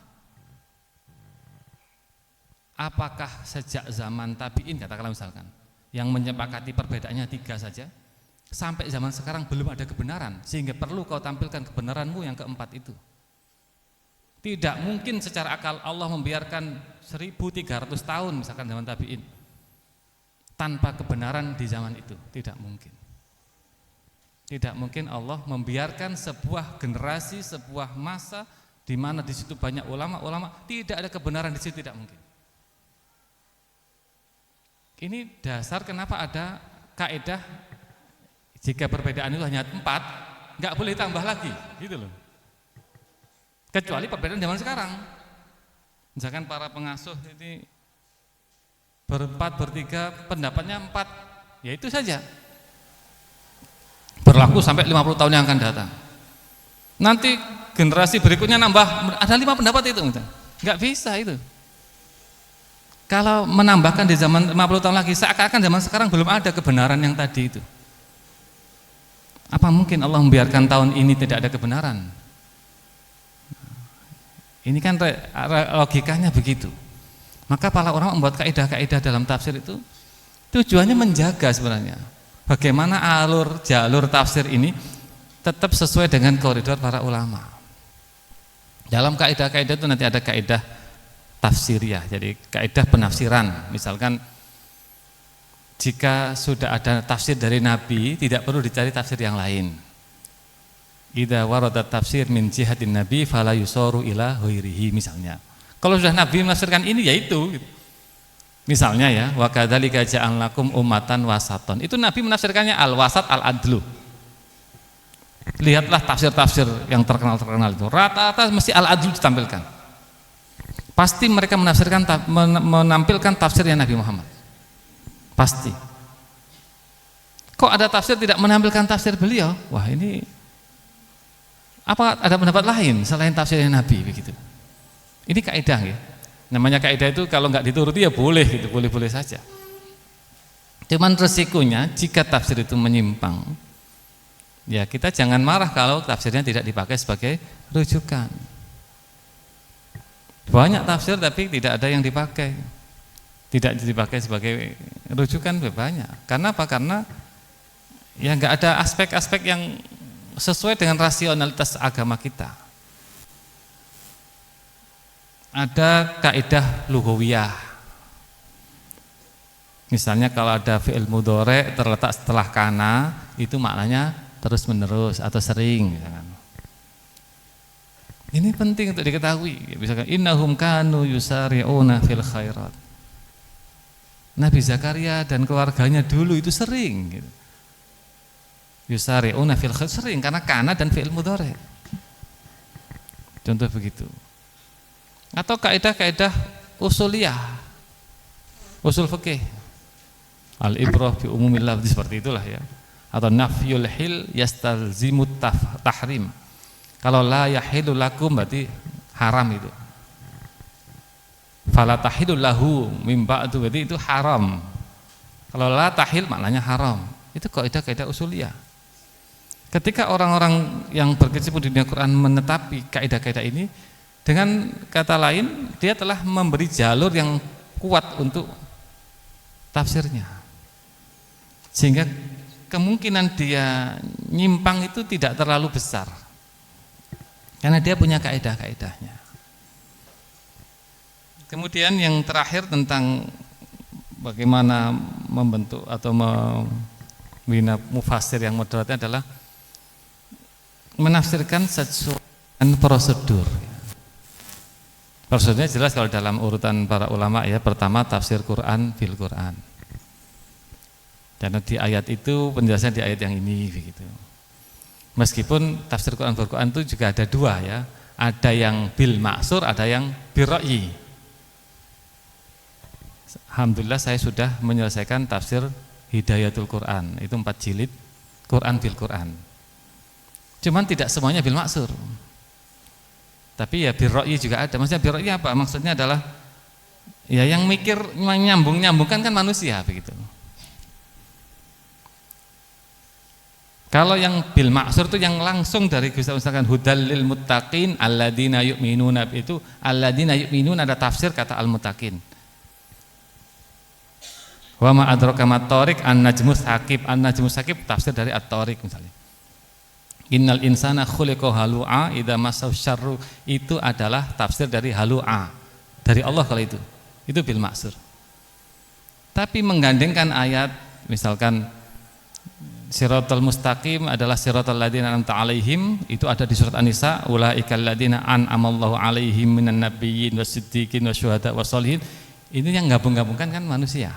Apakah sejak zaman tabi'in katakanlah misalkan, yang menyepakati perbedaannya 3 saja, sampai zaman sekarang belum ada kebenaran, sehingga perlu kau tampilkan kebenaranmu yang keempat itu. Tidak mungkin secara akal Allah membiarkan 1300 tahun misalkan zaman tabi'in tanpa kebenaran di zaman itu, tidak mungkin. Tidak mungkin Allah membiarkan sebuah generasi, sebuah masa di mana di situ banyak ulama-ulama tidak ada kebenaran di situ, tidak mungkin. Ini dasar kenapa ada kaidah jika perbedaan itu hanya 4, nggak boleh tambah lagi, gitu loh. Kecuali perbedaan zaman sekarang. Misalkan para pengasuh ini bertiga pendapatnya 4, ya itu saja. Berlaku sampai 50 tahun yang akan datang. Nanti generasi berikutnya nambah, ada 5 pendapat itu. Enggak bisa itu. Kalau menambahkan di zaman 50 tahun lagi, seakan-akan zaman sekarang belum ada kebenaran yang tadi itu. Apa mungkin Allah membiarkan tahun ini tidak ada kebenaran? Ini kan logikanya begitu. Maka para orang membuat kaidah-kaidah dalam tafsir itu tujuannya menjaga sebenarnya bagaimana jalur tafsir ini tetap sesuai dengan koridor para ulama. Dalam kaidah-kaidah itu nanti ada kaidah tafsiriyah, jadi kaidah penafsiran. Misalkan jika sudah ada tafsir dari Nabi, tidak perlu dicari tafsir yang lain. idza warada tafsir min jihatin nabi fala yusaru ila ghairihi misalnya. Kalau sudah Nabi menafsirkan ini ya itu. Misalnya ya, wa kadzalika ja'alnakum ummatan wasaton. Itu Nabi menafsirkannya al-wasat al-adlu. Lihatlah tafsir-tafsir yang terkenal itu. Rata-rata mesti al-adlu ditampilkan. Pasti mereka menampilkan tafsirnya Nabi Muhammad. Pasti. Kok ada tafsir tidak menampilkan tafsir beliau? Wah, ini apa ada pendapat lain selain tafsirnya Nabi begitu. Ini kaidah ya. Namanya kaidah itu kalau nggak dituruti ya boleh gitu, boleh-boleh saja. Cuman resikonya jika tafsir itu menyimpang, ya kita jangan marah kalau tafsirnya tidak dipakai sebagai rujukan. Banyak tafsir tapi tidak ada yang dipakai. Tidak dipakai sebagai rujukan banyak. Karena apa? Karena ya nggak ada aspek-aspek yang sesuai dengan rasionalitas agama kita. Ada kaidah lughawiyah. Misalnya kalau ada fi'il mudhari' terletak setelah kana, itu maknanya terus menerus atau sering misalkan. Ini penting untuk diketahui. Misalkan innahum kanu yusari'una fil khairat. Nabi Zakaria dan keluarganya dulu itu sering gitu. Yusari'una fil khairat sering karena kana dan fi'il mudhari'. Contoh begitu. Atau kaidah-kaidah usuliyah, usul fikih, al-ibrah bi umumil lafzi seperti itulah ya. Atau nafyul hil yastalzimut tahrim. Kalau la yahilu lakum berarti haram itu. Fala tahilu lahu mim ba'du berarti itu haram. Kalau la tahil maknanya haram. Itu kaidah-kaidah usuliyah. Ketika orang-orang yang berkecimpung di dunia Quran menetapi kaidah-kaidah ini, dengan kata lain, dia telah memberi jalur yang kuat untuk tafsirnya. Sehingga kemungkinan dia nyimpang itu tidak terlalu besar. Karena dia punya kaidah-kaidahnya. Kemudian yang terakhir tentang bagaimana membentuk atau membina mufassir yang moderatnya adalah menafsirkan sesuatu prosedur. Prosedurnya jelas kalau dalam urutan para ulama ya, pertama tafsir Quran bil Quran. Dan di ayat itu penjelasan di ayat yang ini begitu. Meskipun tafsir Quran bil Quran itu juga ada dua ya, ada yang bil maksur, ada yang bil ra'yi. Alhamdulillah saya sudah menyelesaikan tafsir Hidayatul Quran, itu 4 jilid Quran bil Quran. Cuman tidak semuanya bil maksur. Tapi ya birra'yi juga ada. Maksudnya birra'yi apa? Maksudnya adalah ya yang mikir nyambung-nyambungkan kan manusia begitu. Kalau yang bil ma'sur itu yang langsung dari Gusti misalkan hudal lil muttaqin alladzina yu'minuna, itu alladzina yu'minuna ada tafsir kata al muttaqin. Wa ma adraka mat tariq an-najmus saqib, an-najmus saqib tafsir dari at-tariq misalnya. Innal insana khuliqa halu'a idza massahu syarru, itu adalah tafsir dari halu'a dari Allah kalau itu bil maksur. Tapi menggandengkan ayat misalkan siratal mustaqim adalah siratal ladzina an'amta 'alaihim, itu ada di surat An-Nisa, ulaikal ladzina an'amallahu 'alaihim minan nabiyyin wasiddiqin wasyuhada wassalihin. Ini yang gabung-gabungkan kan manusia.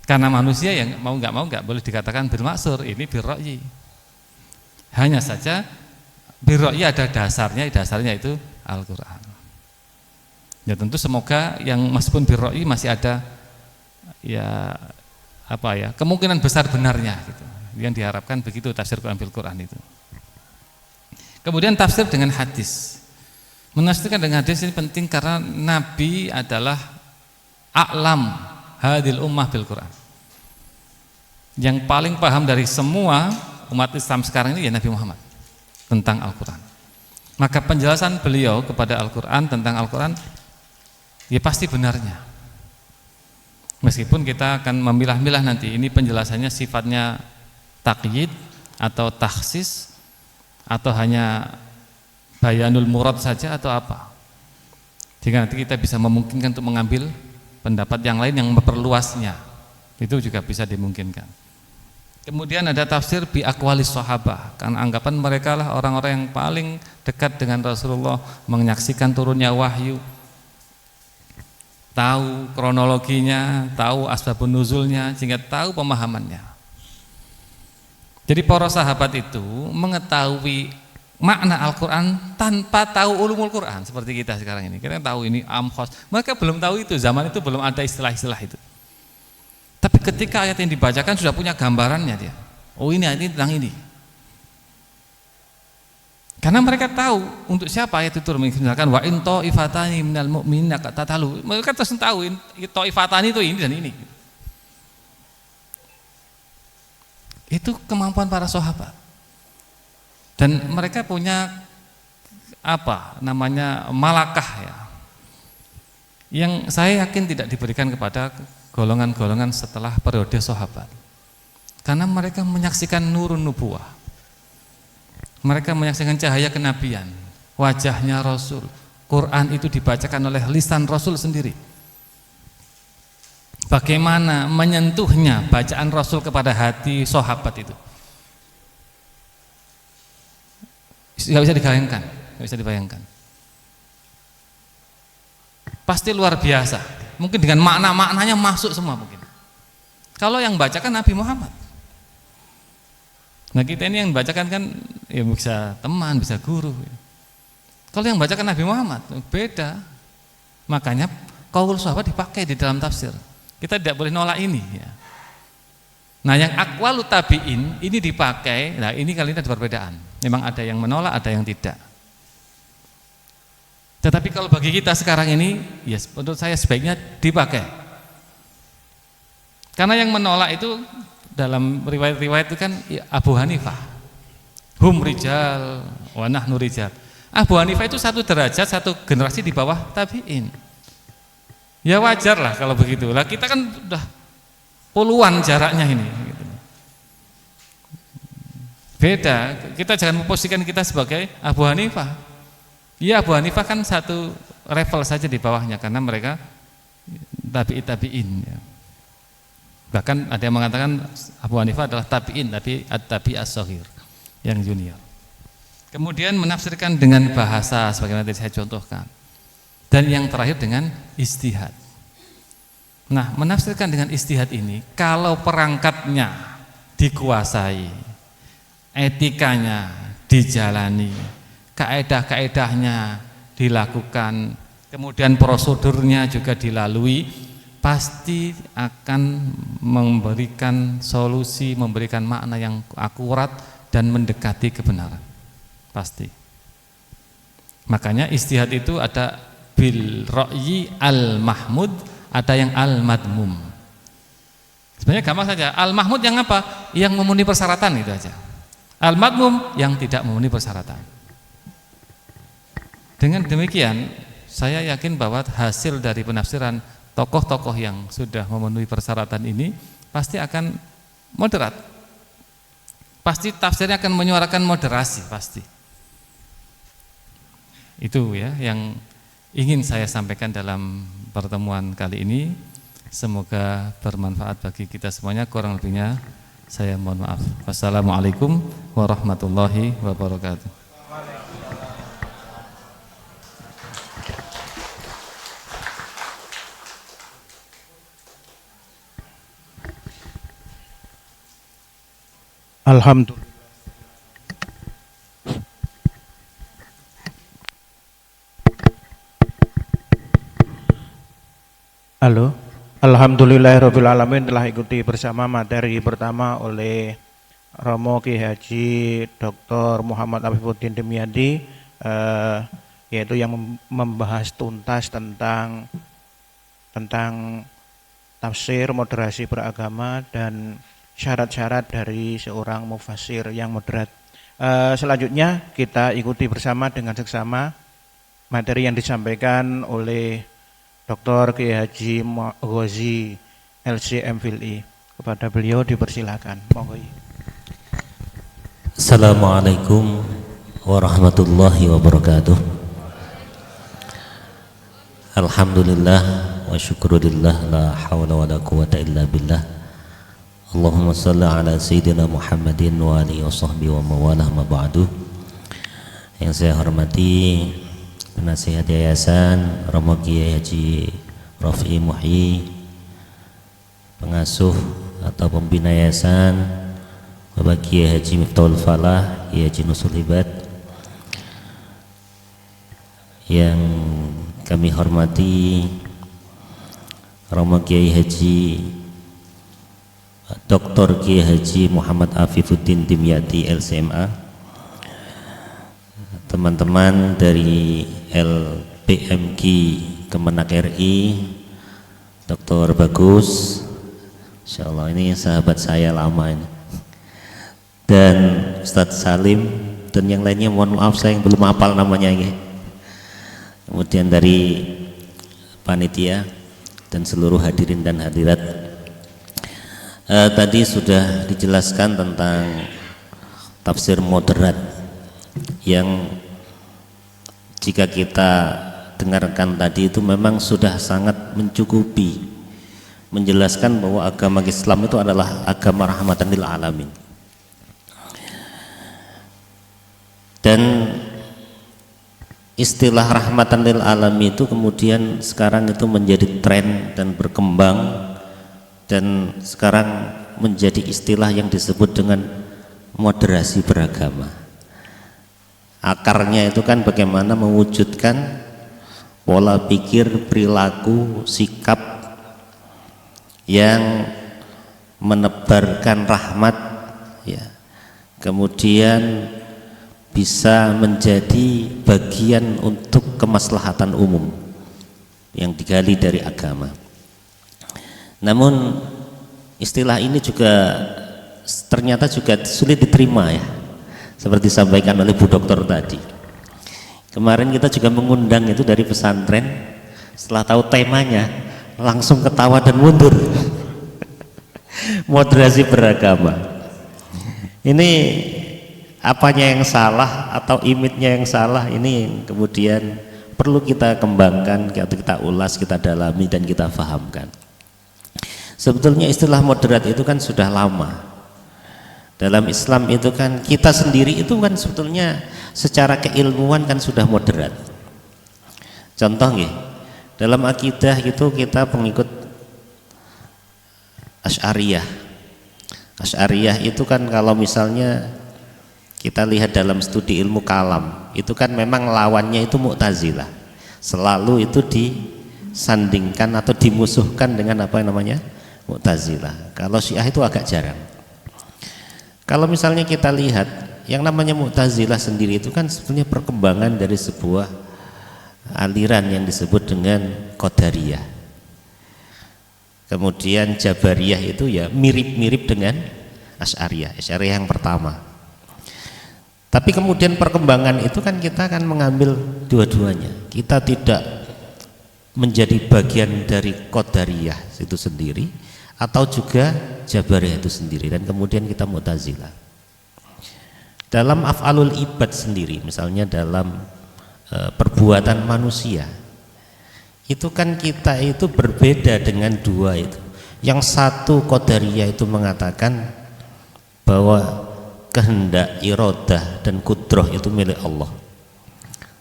Karena manusia yang mau enggak boleh dikatakan bil maksur, ini bil ra'yi. Hanya saja birra'yi ada dasarnya itu Al-Quran. Ya tentu semoga yang meskipun birra'yi masih ada ya apa ya kemungkinan besar benarnya gitu. Yang diharapkan begitu tafsir Quran bil Quran itu. Kemudian tafsir dengan hadis. Menafsirkan dengan hadis ini penting karena Nabi adalah a'lam hadil ummah bil Quran. Yang paling paham dari semua umat Islam sekarang ini ya Nabi Muhammad tentang Al-Quran. Maka penjelasan beliau kepada Al-Quran tentang Al-Quran ya pasti benarnya. Meskipun kita akan memilah-milah nanti ini penjelasannya sifatnya taqyid atau takhsis atau hanya bayanul murad saja atau apa. Jika nanti kita bisa memungkinkan untuk mengambil pendapat yang lain yang memperluasnya, itu juga bisa dimungkinkan. Kemudian ada tafsir bi aqwalis sahabah, karena anggapan mereka lah orang-orang yang paling dekat dengan Rasulullah, menyaksikan turunnya wahyu, tahu kronologinya, tahu asbabun nuzulnya, sehingga tahu pemahamannya. Jadi para sahabat itu mengetahui makna Al-Quran tanpa tahu ulumul Quran, seperti kita sekarang ini. Kita tahu ini amkhos, mereka belum tahu itu, zaman itu belum ada istilah-istilah itu. Tapi ketika ayat yang dibacakan sudah punya gambarannya dia. Oh, ini ayat ini tentang ini. Karena mereka tahu untuk siapa ayat itu turun. Misalkan wa in ta'ifatani minal mu'minina qatatalu. Mereka terus tahu ta'ifatani itu ini dan ini. Itu kemampuan para sahabat. Dan mereka punya apa namanya malakah ya. Yang saya yakin tidak diberikan kepada golongan-golongan setelah periode sahabat, karena mereka menyaksikan nurun nubuwah, mereka menyaksikan cahaya kenabian, wajahnya Rasul, Quran itu dibacakan oleh lisan Rasul sendiri, bagaimana menyentuhnya bacaan Rasul kepada hati sahabat itu nggak bisa dibayangkan, nggak bisa dibayangkan, pasti luar biasa. Mungkin dengan makna-maknanya masuk semua mungkin. Kalau yang bacakan Nabi Muhammad. Nah kita ini yang bacakan kan ya bisa teman, bisa guru. Kalau yang bacakan Nabi Muhammad beda. Makanya qaul sahabat dipakai di dalam tafsir. Kita tidak boleh nolak ini ya. Nah yang aqwalut tabi'in ini dipakai. Nah ini kali ini ada perbedaan. Memang ada yang menolak, ada yang tidak. Tetapi kalau bagi kita sekarang ini, ya menurut saya sebaiknya dipakai. Karena yang menolak itu dalam riwayat-riwayat itu kan Abu Hanifah. Hum rijal wa nahnu rijal. Abu Hanifah itu satu derajat, satu generasi di bawah tabi'in. Ya wajar lah kalau begitu. Lah kita kan udah puluhan jaraknya ini. Beda, kita jangan memposisikan kita sebagai Abu Hanifah. Iya, Abu Hanifah kan satu level saja di bawahnya karena mereka tabi'in ya. Bahkan ada yang mengatakan Abu Hanifah adalah tabi'in, tapi at-tabi' as-shaghir, yang junior. Kemudian menafsirkan dengan bahasa sebagaimana tadi saya contohkan. Dan yang terakhir dengan istihad. Nah, menafsirkan dengan istihad ini kalau perangkatnya dikuasai, etikanya dijalani, kaedah-kaedahnya dilakukan, kemudian prosedurnya juga dilalui, pasti akan memberikan solusi, memberikan makna yang akurat dan mendekati kebenaran. Pasti. Makanya istihad itu ada bil ra'yi al-mahmud, ada yang al-madmum. Sebenarnya gampang saja. Al-mahmud yang apa? Yang memenuhi persyaratan itu aja. Al-madmum yang tidak memenuhi persyaratan. Dengan demikian, saya yakin bahwa hasil dari penafsiran tokoh-tokoh yang sudah memenuhi persyaratan ini pasti akan moderat. Pasti tafsirnya akan menyuarakan moderasi, pasti. Itu ya yang ingin saya sampaikan dalam pertemuan kali ini. Semoga bermanfaat bagi kita semuanya. Kurang lebihnya saya mohon maaf. Wassalamualaikum warahmatullahi wabarakatuh. Alhamdulillah. Halo. Alhamdulillahirabbil alamin, telah ikuti bersama materi pertama oleh Romo Ki Haji Dr. Muhammad Afifuddin Dimyadi, yaitu yang membahas tuntas tentang tafsir moderasi beragama dan syarat-syarat dari seorang mufassir yang moderat. Selanjutnya kita ikuti bersama dengan seksama materi yang disampaikan oleh Dr. Kiai Haji Ghazi LCM Fili. Kepada beliau dipersilakan. Monggo. Assalamualaikum warahmatullahi wabarakatuh. Alhamdulillah wa syukurillah, la hawla wa la quwata illa billah. Allahumma salli ala Sayyidina Muhammadin wa alihi wa sahbihi wa mawalah ma ba'du. Yang saya hormati penasihat Yayasan Romo Kiai Haji Rafi Muhyi, pengasuh atau pembina Yayasan Bapak Kiai Haji Miftahul Falah, Kiai Haji Nusul Hibat, yang kami hormati Romo Kiai Haji Dr. Kiai Haji Muhammad Afifuddin Dimyati LCMA, teman-teman dari LPMK Kemenak RI, Dr. Bagus, Insya Allah ini sahabat saya lama ini, dan Ustadz Salim, dan yang lainnya mohon maaf saya yang belum hafal namanya ini. Kemudian dari panitia dan seluruh hadirin dan hadirat. Tadi sudah dijelaskan tentang tafsir moderat yang jika kita dengarkan tadi itu memang sudah sangat mencukupi menjelaskan bahwa agama Islam itu adalah agama rahmatan lil alamin. Dan istilah rahmatan lil alamin itu kemudian sekarang itu menjadi tren dan berkembang, dan sekarang menjadi istilah yang disebut dengan moderasi beragama. Akarnya itu kan bagaimana mewujudkan pola pikir, perilaku, sikap yang menebarkan rahmat, ya, kemudian bisa menjadi bagian untuk kemaslahatan umum yang digali dari agama. Namun istilah ini juga ternyata juga sulit diterima, ya, seperti disampaikan oleh Bu Dokter tadi. Kemarin kita juga mengundang itu dari pesantren, setelah tahu temanya langsung ketawa dan mundur. Moderasi beragama ini apanya yang salah atau image-nya yang salah, ini yang kemudian perlu kita kembangkan, kita ulas, kita dalami, dan kita fahamkan. Sebetulnya istilah moderat itu kan sudah lama. Dalam Islam itu kan kita sendiri itu kan sebetulnya secara keilmuan kan sudah moderat. Contoh nih, dalam akidah itu kita pengikut Asy'ariyah. Asy'ariyah itu kan kalau misalnya kita lihat dalam studi ilmu kalam, itu kan memang lawannya itu Mu'tazilah. Selalu itu disandingkan atau dimusuhkan dengan apa namanya? Mu'tazilah. Kalau Syiah itu agak jarang. Kalau misalnya kita lihat yang namanya Mu'tazilah sendiri itu kan sebetulnya perkembangan dari sebuah aliran yang disebut dengan Qadariyah. Kemudian Jabariyah itu ya mirip-mirip dengan Asy'ariyah. Asy'ariyah yang pertama. Tapi kemudian perkembangan itu kan kita akan mengambil dua-duanya. Kita tidak menjadi bagian dari Qadariyah itu sendiri atau juga Jabariyah itu sendiri, dan kemudian kita Mu'tazilah. Dalam af'alul ibad sendiri, misalnya dalam perbuatan manusia, itu kan kita itu berbeda dengan dua itu. Yang satu Qadariyah itu mengatakan bahwa kehendak, iradah, dan kudrah itu milik Allah,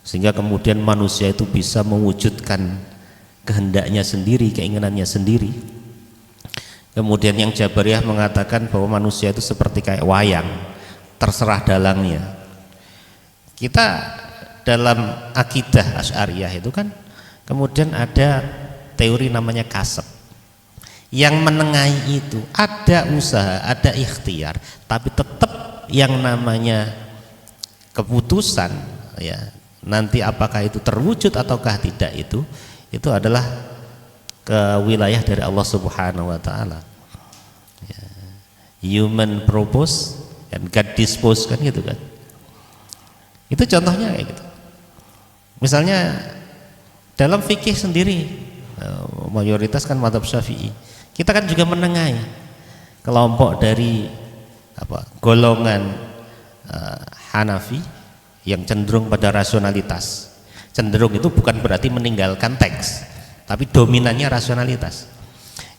sehingga kemudian manusia itu bisa mewujudkan kehendaknya sendiri, keinginannya sendiri. Kemudian yang Jabariyah mengatakan bahwa manusia itu seperti kayak wayang, terserah dalangnya. Kita dalam akidah Asy'ariyah itu kan kemudian ada teori namanya kasab. Yang menengahi itu ada usaha, ada ikhtiar, tapi tetap yang namanya keputusan, ya, nanti apakah itu terwujud ataukah tidak, itu adalah ke wilayah dari Allah Subhanahu wa taala. Ya. Human propose and God dispose, kan gitu kan. Itu contohnya kayak gitu. Misalnya dalam fikih sendiri mayoritas kan mazhab Syafi'i. Kita kan juga menengahi kelompok dari golongan Hanafi yang cenderung pada rasionalitas. Cenderung itu bukan berarti meninggalkan teks, tapi dominannya rasionalitas.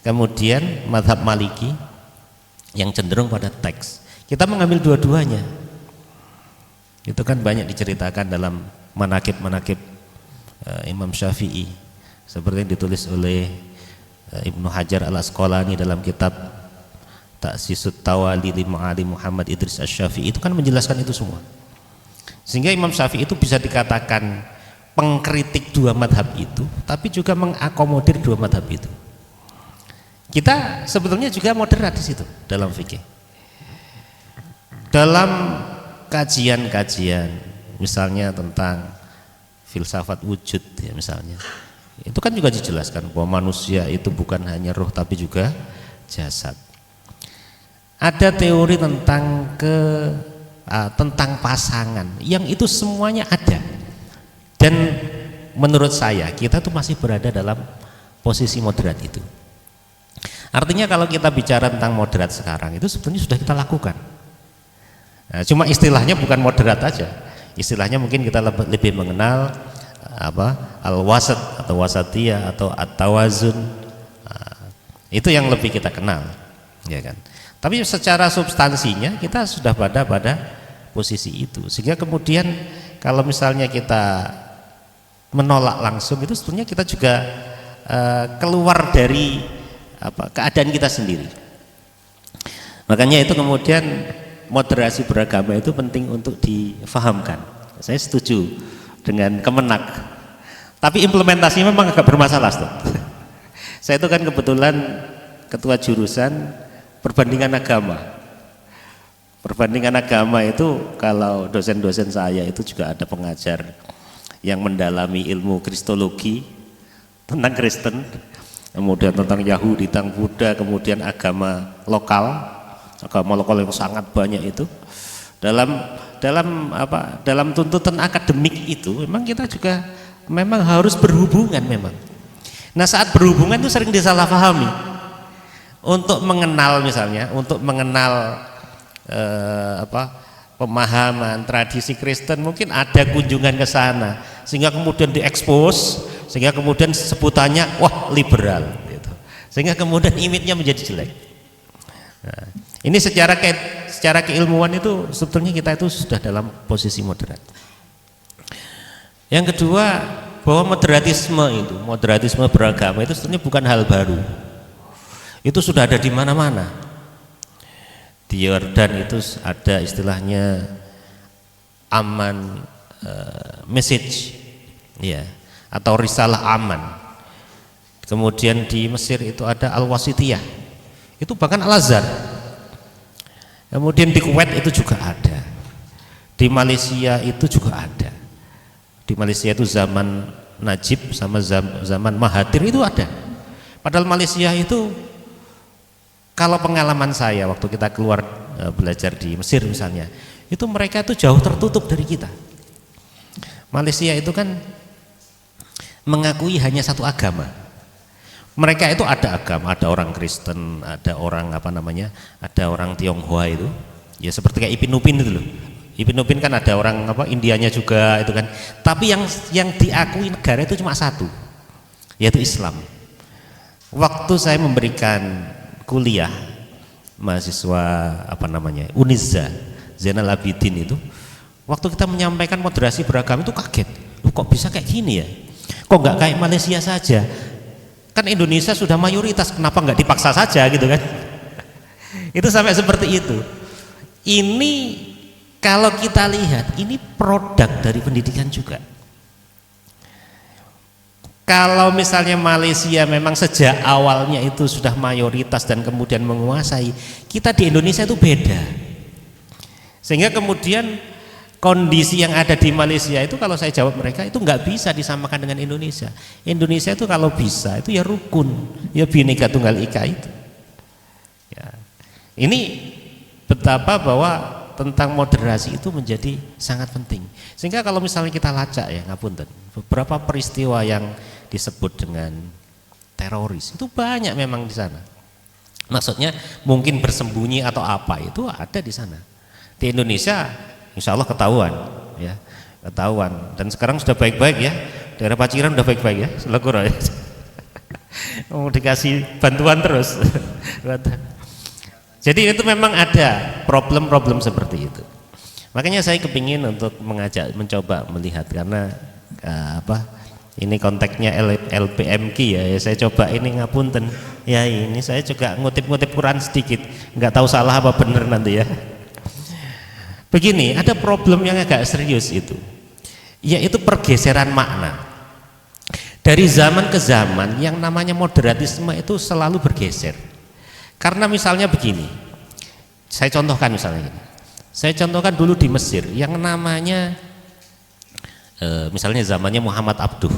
Kemudian mazhab Maliki yang cenderung pada teks. Kita mengambil dua-duanya. Itu kan banyak diceritakan dalam manakib-manakib Imam Syafi'i, seperti yang ditulis oleh Ibnu Hajar Al-Asqalani dalam kitab Ta'sisut Tawali li Ma'ali Muhammad Idris Asy-Syafi'i, itu kan menjelaskan itu semua. Sehingga Imam Syafi'i itu bisa dikatakan pengkritik dua madhab itu, tapi juga mengakomodir dua madhab itu. Kita sebetulnya juga moderat di situ dalam fikih. Dalam kajian-kajian, misalnya tentang filsafat wujud, ya misalnya, itu kan juga dijelaskan bahwa manusia itu bukan hanya roh tapi juga jasad. Ada teori tentang tentang pasangan, yang itu semuanya ada. Dan menurut saya kita tuh masih berada dalam posisi moderat itu. Artinya kalau kita bicara tentang moderat sekarang itu sebetulnya sudah kita lakukan. Nah, cuma istilahnya bukan moderat aja. Istilahnya mungkin kita lebih mengenal al-wasat atau wasatiyah atau at-tawazun. Nah, itu yang lebih kita kenal, ya kan. Tapi secara substansinya kita sudah pada posisi itu. Sehingga kemudian kalau misalnya kita menolak langsung itu sebetulnya kita juga keluar dari keadaan kita sendiri. Makanya itu kemudian moderasi beragama itu penting untuk difahamkan. Saya setuju dengan Kemenak, tapi implementasinya memang agak bermasalah, Ustaz. Saya itu kan kebetulan ketua jurusan perbandingan agama. Perbandingan agama itu kalau dosen-dosen saya itu juga ada pengajar yang mendalami ilmu kristologi tentang Kristen, kemudian tentang Yahudi, tentang Buddha, kemudian agama lokal yang sangat banyak itu. Dalam tuntutan akademik itu memang kita juga memang harus berhubungan memang. Nah, saat berhubungan itu sering disalahpahami. Untuk mengenal misalnya, untuk mengenal pemahaman tradisi Kristen, mungkin ada kunjungan ke sana sehingga kemudian diekspos, sehingga kemudian sebutannya wah liberal gitu. Sehingga kemudian image-nya menjadi jelek. Nah, ini secara keilmuan itu sebetulnya kita itu sudah dalam posisi moderat. Yang kedua, bahwa moderatisme beragama itu sebetulnya bukan hal baru. Itu sudah ada di mana-mana. Di Yordan itu ada istilahnya aman message, ya, atau risalah aman. Kemudian di Mesir itu ada al-wasitiyah, itu bahkan al-Azhar. Kemudian di Kuwait itu juga ada, di Malaysia itu juga ada. Di Malaysia itu zaman Najib sama zaman Mahathir itu ada. Padahal Malaysia itu, kalau pengalaman saya waktu kita keluar belajar di Mesir misalnya, itu mereka itu jauh tertutup dari kita. Malaysia itu kan mengakui hanya satu agama. Mereka itu ada agama, ada orang Kristen, ada orang ada orang Tionghoa itu, ya seperti kayak Ipin Upin itu loh. Ipin Upin kan ada orang Indianya juga itu kan. Tapi yang diakui negara itu cuma satu, yaitu Islam. Waktu saya memberikan kuliah mahasiswa Unizza Zainal Abidin itu, waktu kita menyampaikan moderasi beragama itu kaget, kok bisa kayak gini ya, kok nggak kayak Malaysia saja, kan Indonesia sudah mayoritas, kenapa nggak dipaksa saja gitu kan. Itu sampai seperti itu. Ini kalau kita lihat, ini produk dari pendidikan juga. Kalau misalnya Malaysia memang sejak awalnya itu sudah mayoritas dan kemudian menguasai, kita di Indonesia itu beda. Sehingga kemudian kondisi yang ada di Malaysia itu, kalau saya jawab mereka, itu nggak bisa disamakan dengan Indonesia. Indonesia itu kalau bisa itu ya rukun, ya Bhinneka Tunggal Ika itu. Ya. Ini betapa bahwa tentang moderasi itu menjadi sangat penting. Sehingga kalau misalnya kita lacak ya, ngapunten, beberapa peristiwa yang disebut dengan teroris itu banyak memang di sana. Maksudnya mungkin bersembunyi atau apa itu ada di sana. Di Indonesia insya Allah ketahuan, ya, ketahuan. Dan sekarang sudah baik-baik ya, daerah Paciran sudah baik-baik ya, Selekura ya. Mau dikasih bantuan terus. Jadi itu memang ada problem-problem seperti itu. Makanya saya kepingin untuk mencoba melihat karena ini konteksnya LPMQ ya, saya coba ini ngapunten. Ya ini saya juga ngutip-ngutip Quran sedikit, nggak tahu salah apa benar nanti ya. Begini, ada problem yang agak serius itu, yaitu pergeseran makna. Dari zaman ke zaman yang namanya moderatisme itu selalu bergeser. Karena misalnya begini, saya contohkan misalnya ini. Saya contohkan dulu di Mesir yang namanya misalnya zamannya Muhammad Abduh.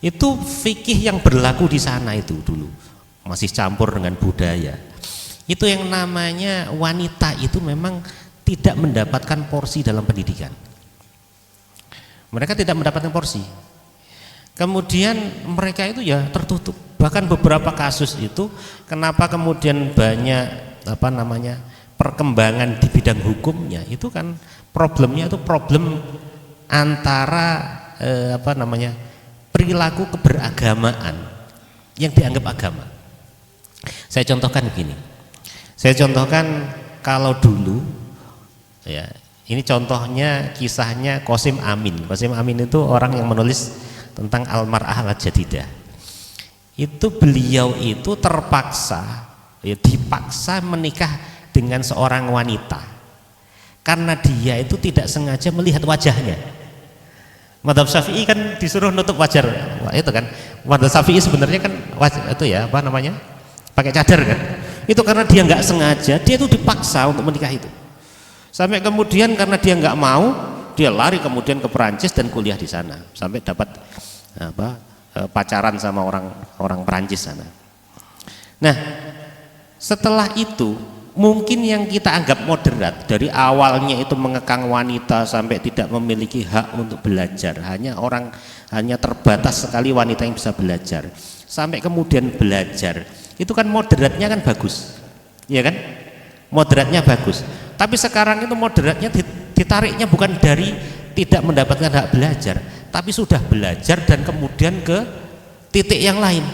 Itu fikih yang berlaku di sana itu dulu masih campur dengan budaya. Itu yang namanya wanita itu memang tidak mendapatkan porsi dalam pendidikan. Mereka tidak mendapatkan porsi. Kemudian mereka itu ya tertutup. Bahkan beberapa kasus itu kenapa kemudian banyak perkembangan di bidang hukumnya itu kan problemnya itu problem antara perilaku keberagamaan yang dianggap agama. Saya contohkan begini. Saya contohkan kalau dulu ya, ini contohnya kisahnya Qasim Amin. Qasim Amin itu orang yang menulis tentang Al-Mar'ah Al-Jadidah. Itu beliau itu terpaksa ya, dipaksa menikah dengan seorang wanita karena dia itu tidak sengaja melihat wajahnya. Madzhab Syafi'i kan disuruh nutup wajah, itu kan. Madzhab Syafi'i sebenarnya kan itu ya pakai cadar kan. Itu karena dia nggak sengaja, dia itu dipaksa untuk menikah itu. Sampai kemudian karena dia nggak mau, dia lari kemudian ke Perancis dan kuliah di sana sampai dapat pacaran sama orang Perancis sana. Nah, setelah itu mungkin yang kita anggap moderat dari awalnya itu mengekang wanita sampai tidak memiliki hak untuk belajar, hanya terbatas sekali wanita yang bisa belajar, sampai kemudian belajar, itu kan moderatnya kan bagus, ya kan? Moderatnya bagus. Tapi sekarang itu moderatnya ditariknya bukan dari tidak mendapatkan hak belajar, tapi sudah belajar dan kemudian ke titik yang lain.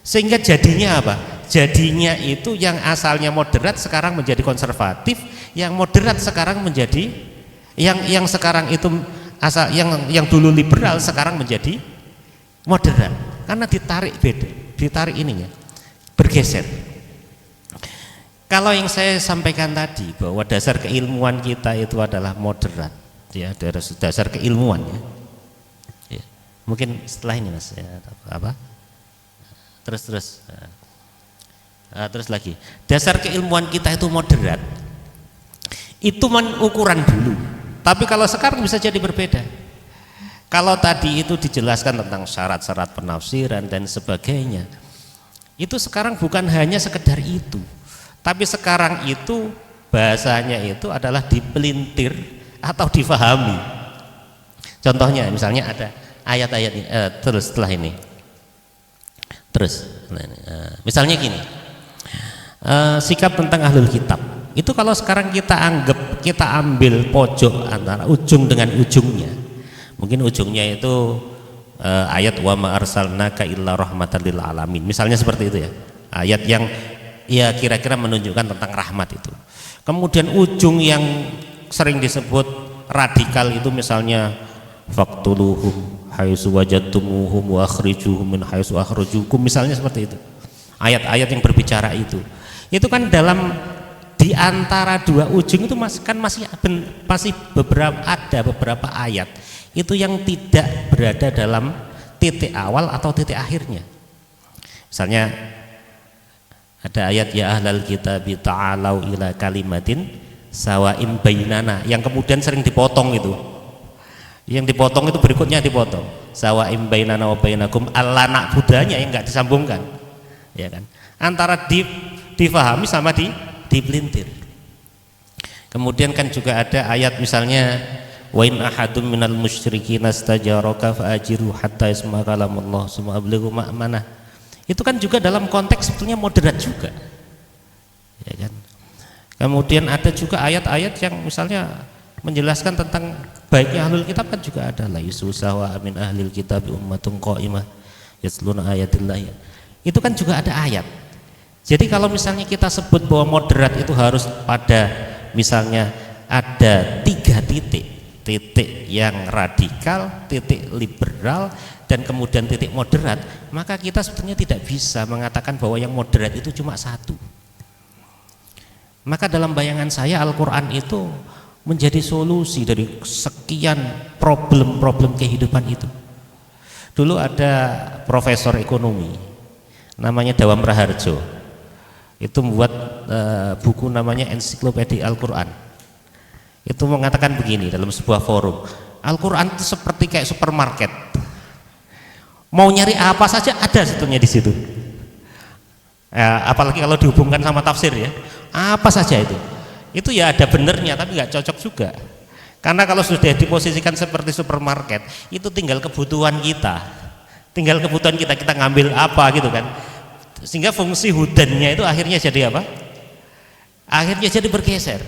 Sehingga jadinya apa? Jadinya itu yang asalnya moderat sekarang menjadi konservatif, yang moderat sekarang menjadi yang sekarang itu yang dulu liberal sekarang menjadi moderat. Karena ditarik ininya, bergeser. Kalau yang saya sampaikan tadi bahwa dasar keilmuan kita itu adalah moderat, ya dasar keilmuan ya. Ya. Mungkin setelah ini mas, ya, terus lagi. Dasar keilmuan kita itu moderat. Itu ukuran dulu. Tapi kalau sekarang bisa jadi berbeda. Kalau tadi itu dijelaskan tentang syarat-syarat penafsiran dan sebagainya, itu sekarang bukan hanya sekedar itu. Tapi sekarang itu bahasanya itu adalah dipelintir atau difahami. Contohnya misalnya ada ayat-ayat ini, terus setelah ini. Misalnya gini. Sikap tentang ahlul kitab. Itu kalau sekarang kita ambil pojok antara ujung dengan ujungnya. Mungkin ujungnya itu ayat wa ma arsalnaka illa rahmatan lil alamin. Misalnya seperti itu ya. Ayat yang ya kira-kira menunjukkan tentang rahmat itu. Kemudian ujung yang sering disebut radikal itu misalnya faqtuluhum haitsu wajadtumuhum wa akhrijuhum min haitsu akhrajukum, misalnya seperti itu. Ayat-ayat yang berbicara itu kan dalam di antara dua ujung itu masih beberapa ayat itu yang tidak berada dalam titik awal atau titik akhirnya. Misalnya ada ayat ya ahlal kitab ta'alau ila kalimatin sawa'im bainana, yang kemudian sering dipotong itu. Yang dipotong itu berikutnya dipotong. Sawa'im bainana wa bainakum alla na'budanya yang enggak disambungkan. Ya kan? Antara difahami sama dipelintir. Kemudian kan juga ada ayat misalnya wa in ahadum minal musyrikin astajaraka fa'ajiru hatta yasma kalamullah summa ablighu ma'manah. Itu kan juga dalam konteks sebetulnya moderat juga, ya kan. Kemudian ada juga ayat-ayat yang misalnya menjelaskan tentang baiknya ahlul kitab kan juga ada, la yusawa min ahlil kitab ummatun qa'imah yasluna ayatillah. Itu kan juga ada ayat. Jadi kalau misalnya kita sebut bahwa moderat itu harus pada misalnya ada 3 titik, titik yang radikal, titik liberal, dan kemudian titik moderat, maka kita sebetulnya tidak bisa mengatakan bahwa yang moderat itu cuma satu. Maka dalam bayangan saya Al-Quran itu menjadi solusi dari sekian problem-problem kehidupan itu. Dulu ada profesor ekonomi namanya Dawam Raharjo, itu membuat buku namanya Ensiklopedia Al-Quran. Itu mengatakan begini dalam sebuah forum, Al-Quran itu seperti kayak supermarket, mau nyari apa saja ada sebetulnya di situ. Apalagi kalau dihubungkan sama tafsir ya, apa saja itu ya ada benernya tapi nggak cocok juga, karena kalau sudah diposisikan seperti supermarket itu tinggal kebutuhan kita kita ngambil apa gitu kan, sehingga fungsi hudannya itu akhirnya jadi apa, akhirnya jadi bergeser.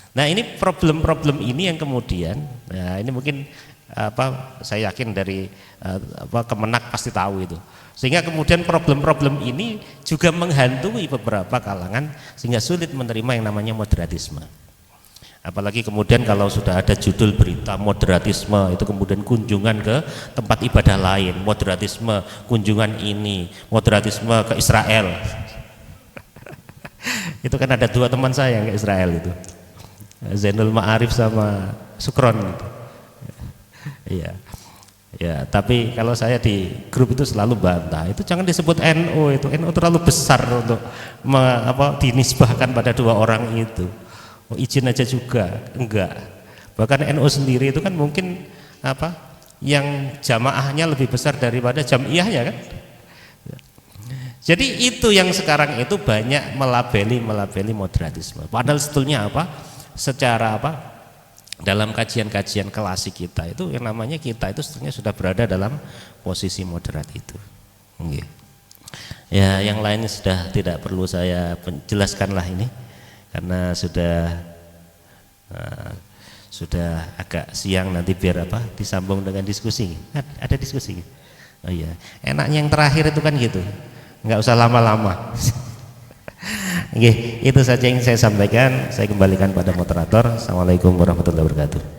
Nah ini problem-problem ini yang kemudian, nah ini mungkin saya yakin dari Kemenak pasti tahu itu, sehingga kemudian problem-problem ini juga menghantui beberapa kalangan sehingga sulit menerima yang namanya moderatisme. Apalagi kemudian kalau sudah ada judul berita moderatisme itu kemudian kunjungan ke tempat ibadah lain, moderatisme kunjungan ini, moderatisme ke Israel. Itu kan ada 2 teman saya yang ke Israel itu, Zainul Ma'arif sama Sukron gitu. Iya. Ya, tapi kalau saya di grup itu selalu bantah, itu jangan disebut NU, itu NU terlalu besar untuk dinisbahkan pada 2 orang itu. Izin aja juga enggak. Bahkan NU sendiri itu kan mungkin yang jamaahnya lebih besar daripada jamiyahnya kan. Jadi itu yang sekarang itu banyak melabeli moderatisme. Padahal sebetulnya secara dalam kajian-kajian klasik kita itu yang namanya kita itu sebetulnya sudah berada dalam posisi moderat itu. Ya, yang lain sudah tidak perlu saya jelaskanlah ini karena sudah agak siang, nanti biar disambung dengan diskusi. Ada diskusi. Oh iya, enaknya yang terakhir itu kan gitu, nggak usah lama-lama. Itu saja yang saya sampaikan. Saya kembalikan pada moderator. Assalamualaikum warahmatullahi wabarakatuh.